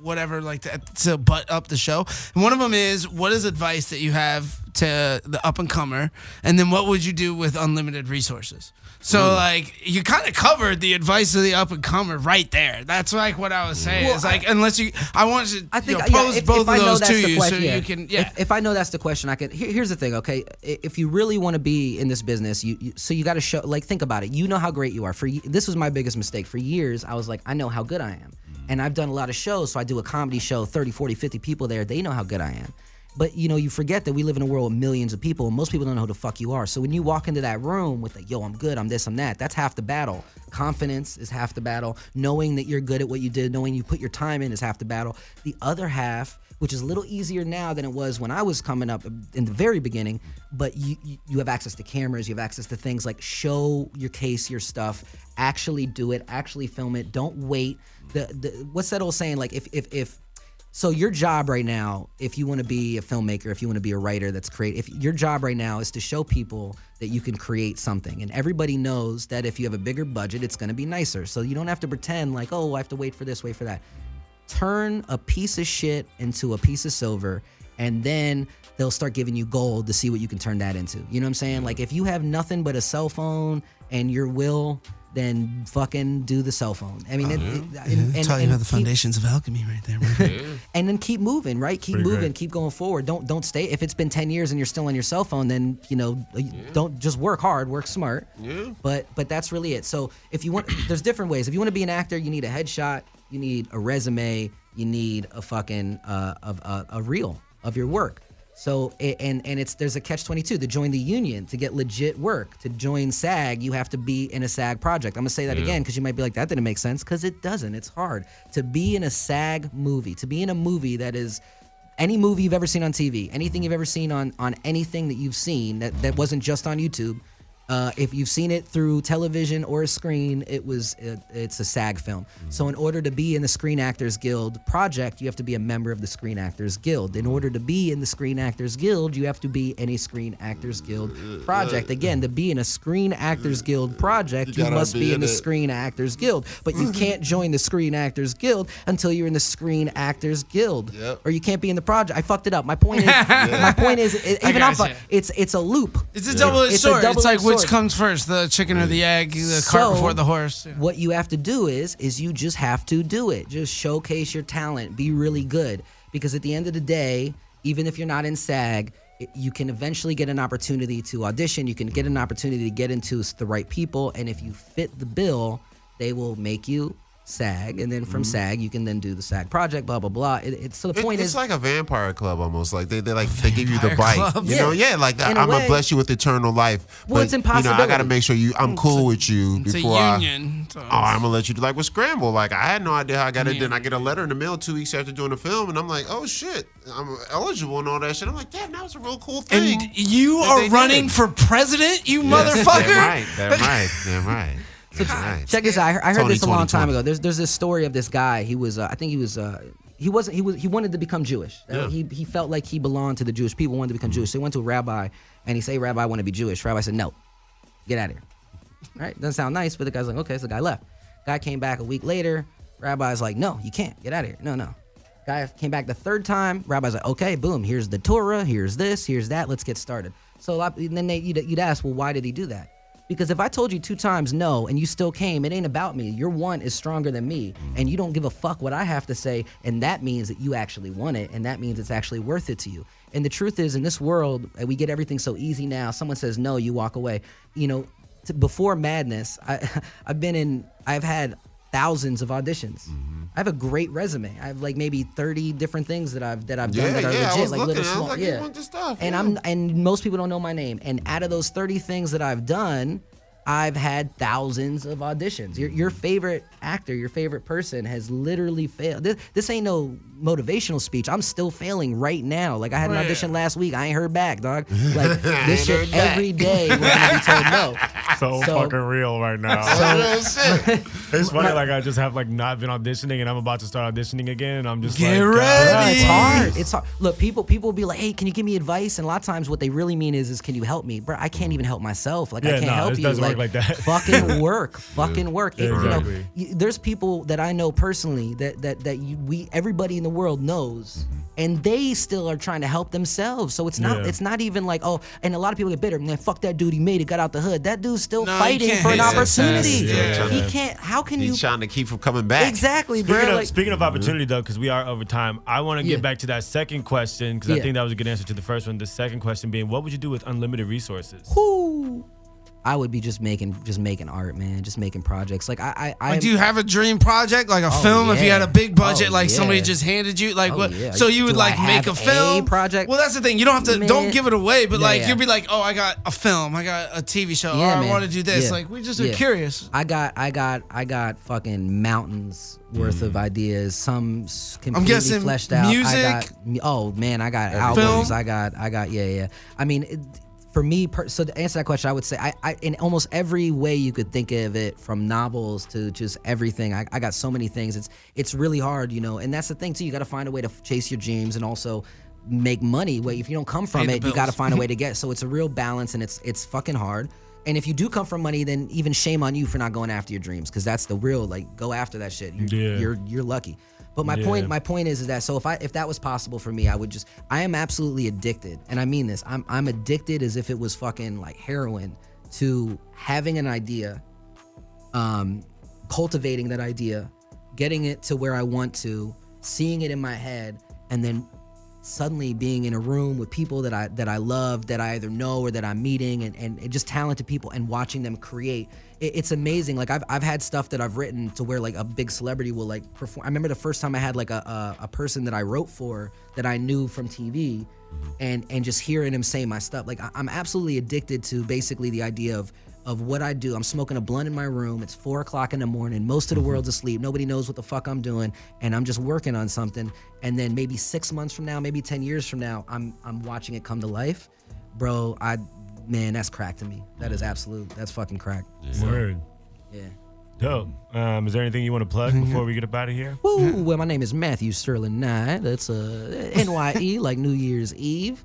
whatever, like to butt up the show. And one of them is, what is advice that you have to the up and comer, and then what would you do with unlimited resources? So like you kind of covered the advice of the up and comer right there. That's like what I was saying. Well, it's like unless I want to pose if both I of know those that's to the you question, so you can If I know that's the question, I can. Here's the thing, okay? If you really want to be in this business, you got to show. Like, think about it. You know how great you are. This was my biggest mistake. For years, I was like, I know how good I am, and I've done a lot of shows. So I do a comedy show, 30, 40, 50 people there. They know how good I am. But, you forget that we live in a world with millions of people, and most people don't know who the fuck you are. So when you walk into that room with like, yo, I'm good, I'm this, I'm that, that's half the battle. Confidence is half the battle. Knowing that you're good at what you did, knowing you put your time in is half the battle. The other half, which is a little easier now than it was when I was coming up in the very beginning, but you have access to cameras, you have access to things like show your case, your stuff, actually do it, actually film it, don't wait. What's that old saying, like so your job right now, if you want to be a filmmaker, if you want to be a writer that's creative, your job right now is to show people that you can create something. And everybody knows that if you have a bigger budget, it's going to be nicer. So you don't have to pretend like, oh, I have to wait for this, wait for that. Turn a piece of shit into a piece of silver, and then they'll start giving you gold to see what you can turn that into. You know what I'm saying? Like, if you have nothing but a cell phone and your will, then fucking do the cell phone. I mean, talking about the foundations of alchemy right there. And then keep moving, right? Keep Pretty moving, great. Keep going forward. Don't stay. If it's been 10 years and you're still on your cell phone, then don't just work hard, work smart. Yeah. But that's really it. So if you want, there's different ways. If you want to be an actor, you need a headshot, you need a resume, you need a fucking a reel of your work. So there's a catch-22 to join the union, to get legit work, to join SAG. You have to be in a SAG project. I'm gonna say that again because you might be like, that didn't make sense, because it doesn't. It's hard to be in a SAG movie, to be in a movie that is any movie you've ever seen on TV, anything you've ever seen on anything that you've seen that wasn't just on YouTube. If you've seen it through television or a screen, it's a SAG film. So in order to be in the Screen Actors Guild project, you have to be a member of the Screen Actors Guild. In order to be in the Screen Actors Guild, you have to be in a Screen Actors Guild project. Again, to be in a Screen Actors Guild project, you must be in the Screen Actors Guild. But you can't join the Screen Actors Guild until you're in the Screen Actors Guild. Or you can't be in the project. I fucked it up. My point is, it's a loop. It's a double-edged sword. It's like which comes first, the chicken or the egg, the cart before the horse. Yeah. What you have to do is you just have to do it. Just showcase your talent. Be really good. Because at the end of the day, even if you're not in SAG, you can eventually get an opportunity to audition. You can get an opportunity to get into the right people. And if you fit the bill, they will make you SAG, and then from SAG you can then do the SAG project, blah blah blah. It's so the point it's is like a vampire club almost. Like they give you the bite. club. You know, like In a I'm gonna way. bless you with eternal life. Well, but, it's I impossibility. gotta make sure I'm cool with you It's before a union. I'm gonna let you like with Scramble. Like I had no idea how I got it. Then I get a letter in the mail 2 weeks after doing the film, and I'm like, oh shit, I'm eligible and all that shit. I'm like, damn, that was a real cool thing. And you that are they running did. for president, you Yeah, motherfucker. Damn right. Right. check this out. I heard Tony, this a long time 2020. ago. There's this story of this guy. He was I think he wanted to become Jewish. Yeah. He felt like he belonged to the Jewish people, wanted to become Jewish. So he went to a rabbi and he said, "Rabbi, I want to be Jewish." Rabbi said, "No, get out of here." Right? Doesn't sound nice, but the guy's like, "Okay." So the guy left. Guy came back a week later. Rabbi's like, "No, you can't. Get out of here." No. Guy came back the third time. Rabbi's like, "Okay, boom. Here's the Torah. Here's this. Here's that. Let's get started." So then you'd ask, well, why did he do that? Because if I told you 2 times no and you still came, it ain't about me. Your want is stronger than me, and you don't give a fuck what I have to say, and that means that you actually want it, and that means it's actually worth it to you. And the truth is, in this world, we get everything so easy now. Someone says no, you walk away. You know, before Madness, I've had thousands of auditions. I have a great resume. I have like maybe 30 different things that I've done that are I legit, was like looking. little I was small. like, Yeah. you want this stuff? And yeah. and most people don't know my name. And out of those 30 things that I've done, I've had thousands of auditions. Your favorite actor, your favorite person has literally failed. This ain't no motivational speech. I'm still failing right now. Like I had an audition last week. I ain't heard back, dog. Like this shit every day we're gonna be told no. So fucking real right now. It's funny, like I just have like not been auditioning, and I'm about to start auditioning again, and I'm just Get like, ready. It's hard. It's hard. Look, people will be like, "Hey, can you give me advice?" And a lot of times, what they really mean is "Can you help me?" Bro, I can't even help myself. Like I Yeah, can't no, help it you. doesn't work like that. Fucking work. Fucking work. Yeah, exactly. There's people that I know personally everybody in the world knows. And they still are trying to help themselves. So it's not even like, oh, and a lot of people get bitter. Man, fuck that dude. He made it, got out the hood. That dude's still No, you fighting can't for an hate that. opportunity. Yeah. He can't. How can you? He's trying to keep from coming back. Exactly, bro. Speaking of opportunity, though, because we are over time, I want to get back to that second question because I think that was a good answer to the first one. The second question being, what would you do with unlimited resources? Whoo. I would be just making art, man. Just making projects. Like Like, do you have a dream project, like a film? If you had a big budget, like somebody just handed you, like what? Yeah. So you would Do like I make have a film project? Well, that's the thing. You don't have to. Man. Don't give it away. But like Yeah. you'd be like, oh, I got a film. I got a TV show. Yeah, or I man. want to do this. Yeah. Like we just are Yeah. curious. I got fucking mountains worth of ideas. Some completely guessing fleshed out. music? I got albums. I got yeah. I mean, for me, so to answer that question, I would say I in almost every way you could think of it, from novels to just everything. I got so many things. It's really hard, you know. And that's the thing too. You got to find a way to chase your dreams and also make money. Wait, if you don't come from Pay the it, you got to bills. find a way to get. So it's a real balance, and it's fucking hard. And if you do come from money, then even shame on you for not going after your dreams, because that's the real, like, go after that shit. You're lucky. But my point is that, so if that was possible for me, I am absolutely addicted, and I mean this. I'm addicted as if it was fucking like heroin, to having an idea, cultivating that idea, getting it to where I want to, seeing it in my head, and then suddenly being in a room with people that I love, that I either know or that I'm meeting, and just talented people, and watching them create. It's amazing. Like I've had stuff that I've written to where like a big celebrity will like perform. I remember the first time I had like a person that I wrote for that I knew from TV, and just hearing him say my stuff. Like I'm absolutely addicted to basically the idea of what I do. I'm smoking a blunt in my room. It's 4:00 in the morning. Most of the world's asleep. Nobody knows what the fuck I'm doing, and I'm just working on something. And then maybe 6 months from now, maybe 10 years from now, I'm watching it come to life, bro. Man, that's crack to me. That is absolute. That's fucking crack. Word. Yeah. Dope. Is there anything you want to plug before we get up out of here? Woo. Well, my name is Matthew Sterling Nye. That's NYE, like New Year's Eve.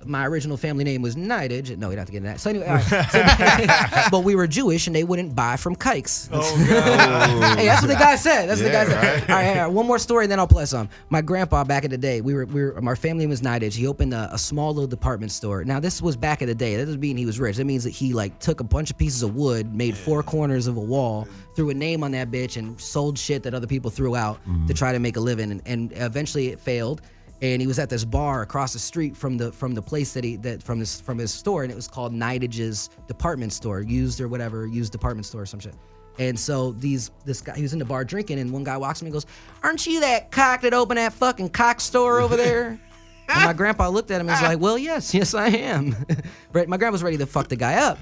My original family name was Nidage. No, we don't have to get into that. So anyway, all right. But we were Jewish, and they wouldn't buy from kikes. Oh, God. Hey, that's what the guy said. That's what the guy said. Right. All right, one more story, and then I'll play some. My grandpa, back in the day, our family was Nidage. He opened a small little department store. Now, this was back in the day. That doesn't mean he was rich. That means that he like took a bunch of pieces of wood, made 4 corners of a wall, threw a name on that bitch, and sold shit that other people threw out to try to make a living. And eventually, it failed. And he was at this bar across the street from the place from his store, and it was called Nidage's Department Store, used department store or some shit. And so this guy, he was in the bar drinking, and one guy walks to me and goes, "Aren't you that cock that opened that fucking cock store over there?" And my grandpa looked at him and was like, "Well, yes, I am." But my grandpa's ready to fuck the guy up.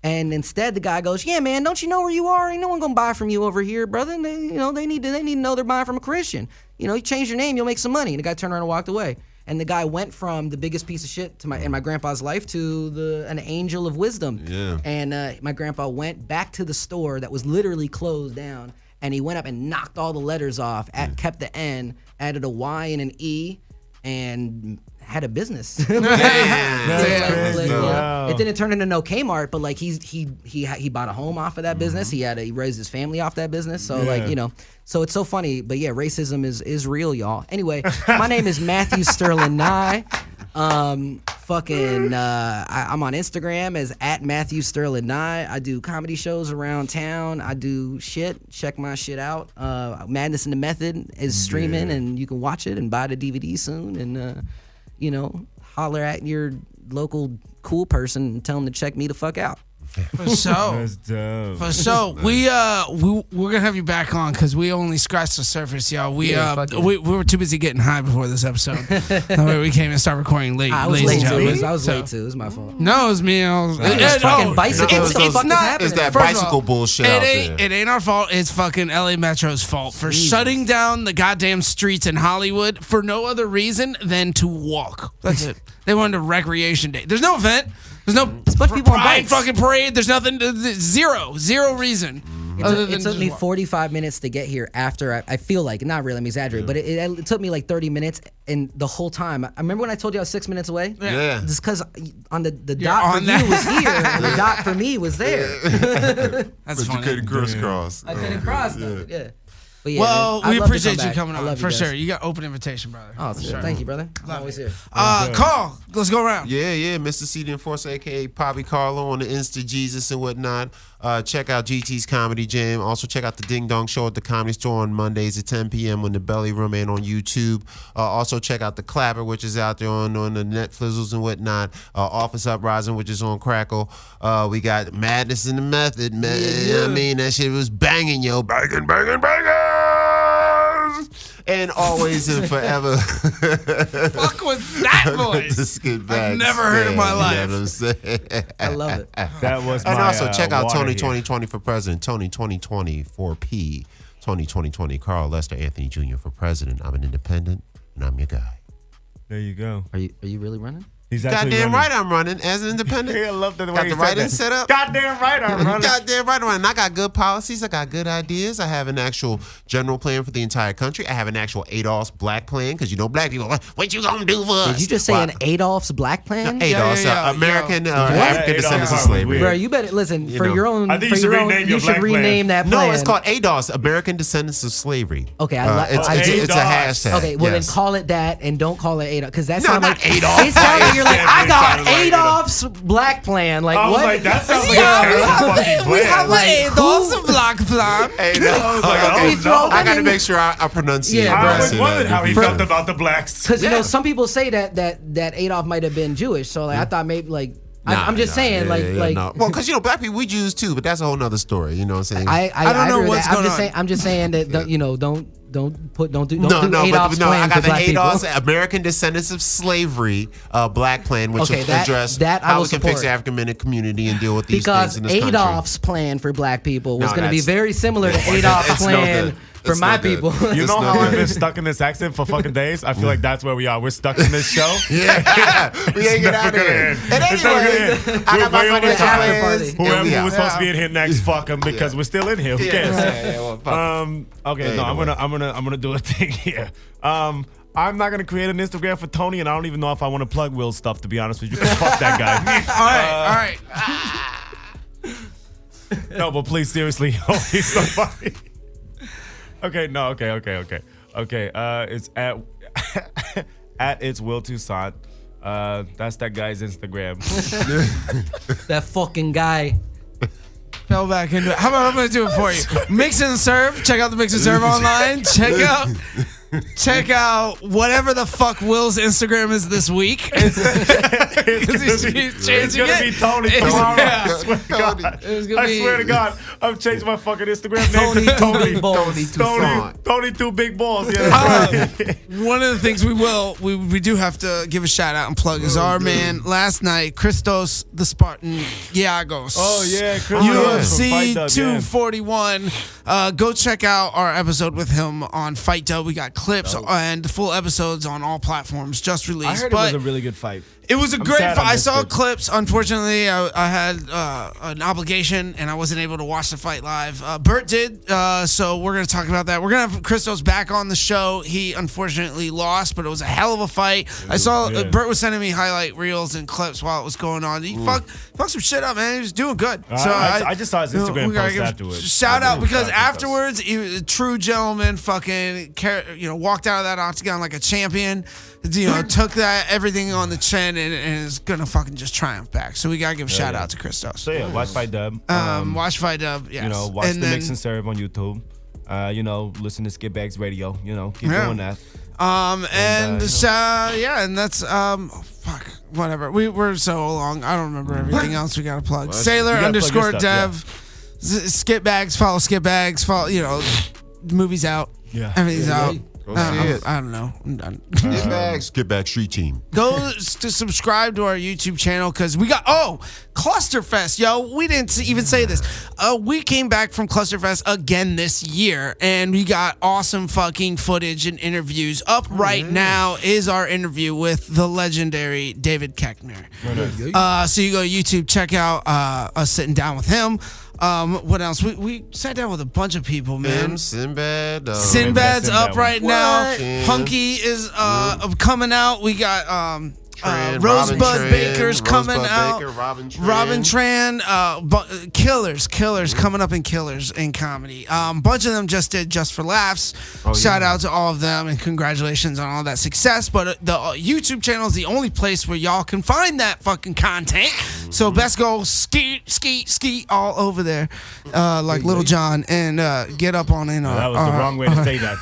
And instead the guy goes, "Yeah, man, don't you know where you are? Ain't no one gonna buy from you over here, brother. And they need to know they're buying from a Christian. You change your name, you'll make some money." And the guy turned around and walked away. And the guy went from the biggest piece of shit in my grandpa's life to an angel of wisdom. Yeah. And my grandpa went back to the store that was literally closed down, and he went up and knocked all the letters off, kept the N, added a Y and an E, and had a business. It didn't turn into no Kmart, but like he bought a home off of that business. He raised his family off that business. So so it's so funny. But yeah, racism is real, y'all. Anyway, my name is Matthew Sterling Nye. I'm on Instagram as @MatthewSterling9. I do comedy shows around town. I do shit. Check my shit out. Madness in the Method is streaming, and you can watch it and buy the DVD soon. And holler at your local cool person and tell them to check me the fuck out. For sure. That's dope. For sure. We're gonna have you back on because we only scratched the surface, y'all. We were too busy getting high before this episode. That way we came and start recording late. I was late too. Late too. It was my fault. No, it was me. Fucking bicycle. It's not. It's that First of bicycle all, bullshit out there. It ain't our fault. It's fucking LA Metro's fault for shutting down the goddamn streets in Hollywood for no other reason than to walk. That's it. They wanted a recreation day. There's no event. There's no bunch of people on pride bikes. fucking parade. There's nothing. Zero reason. It took me 45 minutes to get here after I feel like, not really, I'm exaggerating, but it took me like 30 minutes, and the whole time, I remember when I told you I was 6 minutes away? Yeah. Just because on the dot for you was here, and the dot for me was there. That's But funny. you couldn't crisscross. I couldn't cross them, yeah. But yeah, Well, man, we I'd love to appreciate come you back. coming I on love for you sure. guys. You got open invitation, brother. Oh, thank you, brother. I'm always here. Carl, let's go around. Yeah, Mr. C the Enforcer, aka Poppy Carlo on the Insta Jesus and whatnot. Check out GT's Comedy Jam. Also check out the Ding Dong Show at the Comedy Store on Mondays at 10 p.m. on the Belly Room and on YouTube. Also check out the Clapper, which is out there on the Netflizzles and whatnot. Office Uprising, which is on Crackle. We got Madness in the Method, man. Yeah. I mean, that shit was banging, yo. Banging. And always and forever. Fuck was that voice? The Skitbags. I've never heard in my life. You know what I'm saying? I love it. That was And my, also check out water Tony here. 2020 for president, Tony 2020 4P, Tony 2020 Carl Lester Anthony Jr. for president. I'm an independent and I'm your guy. There you go. Are you really running? He's actually Goddamn running. right I'm running as an independent. I love the way Got he the said writing that. set up. Goddamn right I'm running. Goddamn right I'm running. I got good policies. I got good ideas. I have an actual general plan for the entire country. I have an actual Adolph's black plan because black people, what you gonna do for us? Did you just say Well, an Adolph's black plan? Adolph's Yeah. American Adolf African descendants of was slavery. weird. Bro, you better listen for know. your own. I think for you should your own, rename you your should black plan. rename that plan. No, it's called ADOS, American Descendants of Slavery. Okay, It's a ADOS. hashtag. Okay, well yes. then call it that and don't call it Adolf because that No, sounds not like Adolf. It sounds like you're like I It got sounded like Adolf's black plan. Like I was what? like, that sounds like Yeah, a terrible fucking we have plan. a Adolph's black plan. Hey, no. like, Okay. oh, no. I got to make sure I pronunciate. Yeah, I bro. always it, wondered how he before- felt about the blacks. Because you know some people say that Adolf might have been Jewish. So like I thought maybe like I'm just saying like no. Well, because black people we Jews too, but that's a whole nother story. You know what I'm saying? I don't know agree with what's that. going on. I'm just saying that don't do no, Adolf's I plan got for the black people. ADOS, American Descendants of Slavery black plan, which Okay, will that- address that I how will we can fix support. the African American community and deal with these Because things in this country. Adolf's plan for black people was No, going to be that's- very similar to Adolf's It's no plan good. for It's my no good. people. You It's know no how I've good. been stuck in this accent for fucking days? I feel like that's where we are. We're stuck in this show. Yeah, we ain't get out of here. And It's never anyway, gonna end. I got my We're way financial over time. plans. Whoever Yeah. was supposed to be in here next, fuck them because we're still in here. Who cares? Well, fuck. Okay, Hey, no, no I'm gonna do a thing here. I'm not gonna create an Instagram for Tony, and I don't even know if I want to plug Will's stuff. To be honest with you, 'cause fuck that guy. All right. No, but please, seriously, oh, he's so funny. Okay, no, okay. It's at at it's Will Toussaint. That's that guy's Instagram. That fucking guy. Fell back into it. How about I'm gonna do it for you? Mix and Serve. Check out the Mix and Serve online. Check out check out whatever the fuck Will's Instagram is this week. He's It's changing gonna it. be Tony tomorrow. Yeah. I swear to God. I swear to God, I've changed my fucking Instagram name to Tony Tony. Balls. Tony two big balls. Yeah. One of the things we do have to give a shout out and plug is our man last night, Christos the Spartan Giagos. Oh yeah, Chris UFC from Fight Dub, 241. Go check out our episode with him on Fight Dub. We got clips and the full episodes on all platforms just released. I heard it was a really good fight. It was a I'm great sad fight. I I missed saw it. clips. Unfortunately, I had an obligation and I wasn't able to watch the fight live. Bert did, so we're going to talk about that. We're going to have Christos back on the show. He unfortunately lost, but it was a hell of a fight. I saw Bert was sending me highlight reels and clips while it was going on. He fucked some shit up, man. He was doing good. So I just saw his Instagram we gotta post give afterwards. Shout out because Shout out. afterwards, he was a true gentleman. Fucking, walked out of that octagon like a champion. Took that everything on the chin and is gonna fucking just triumph back. So we gotta give a shout out to Christos. So yeah, watch Fight Dub. Watch Fight Dub. Yes. Watch and the Mix and Serve on YouTube. Listen to Skitbags Radio. Keep Yeah. doing that. And that's fuck, whatever. We're so long. I don't remember everything else we gotta plug. Sailor You gotta plug your _dev. stuff, Skitbags. Follow Skitbags. Follow. Movies out. Yeah. Everything's out. Go see it. I don't know. I'm done. Skitbags Street Team. Go to subscribe to our YouTube channel because we got Clusterfest, yo. We didn't even say this. We came back from Clusterfest again this year, and we got awesome fucking footage and interviews. Up right now is our interview with the legendary David Keckner. So you go to YouTube, check out us sitting down with him. What else? We sat down with a bunch of people, man. Sinbad. Sinbad's up right now. What? Punky is coming out. We got Tran, Rosebud Robin Tran, Baker's coming Rosebud out. Baker, Robin Tran, Killers coming up in Killers in comedy. Bunch of them just did Just for Laughs. Shout out to all of them and congratulations on all that success. But the YouTube channel is the only place where y'all can find that fucking content. So best go skeet all over there, like Little John, and get up on in. That was the wrong way to say that.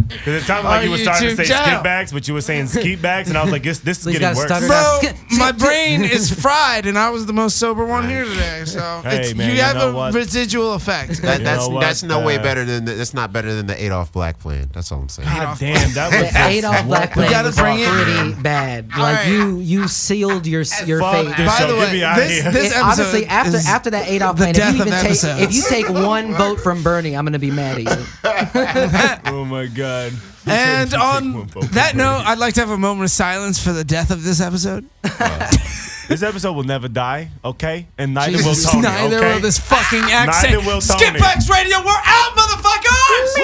Because it sounded like you were starting to say Skitbags, but you were saying Skitbags, and I was like, this is You getting gotta worse. stutter Bro, that. my brain is fried, and I was the most sober one here today. So Hey, man, you you have know a what? residual effect. That's no way better than that's not better than the Adolf Black plan. That's all I'm saying. God damn, that was The Adolf Black plan gotta was bring it. pretty bad. Like you sealed your Fuck fate. this By show. the Get way, me out of here. this episode Honestly, is after that Adolf the plan, death of episodes. if you take one vote from Bernie, I'm gonna be mad at you. Oh my God. And Take on one vote. that note, I'd like to have a moment of silence for the death of this episode. This episode will never die, okay? And neither will Jesus, Tony, neither okay? will this fucking accent. Neither will Tony. Skitbags Radio, we're out, motherfuckers!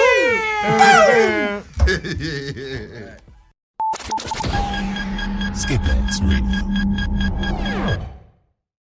Skitbags Radio.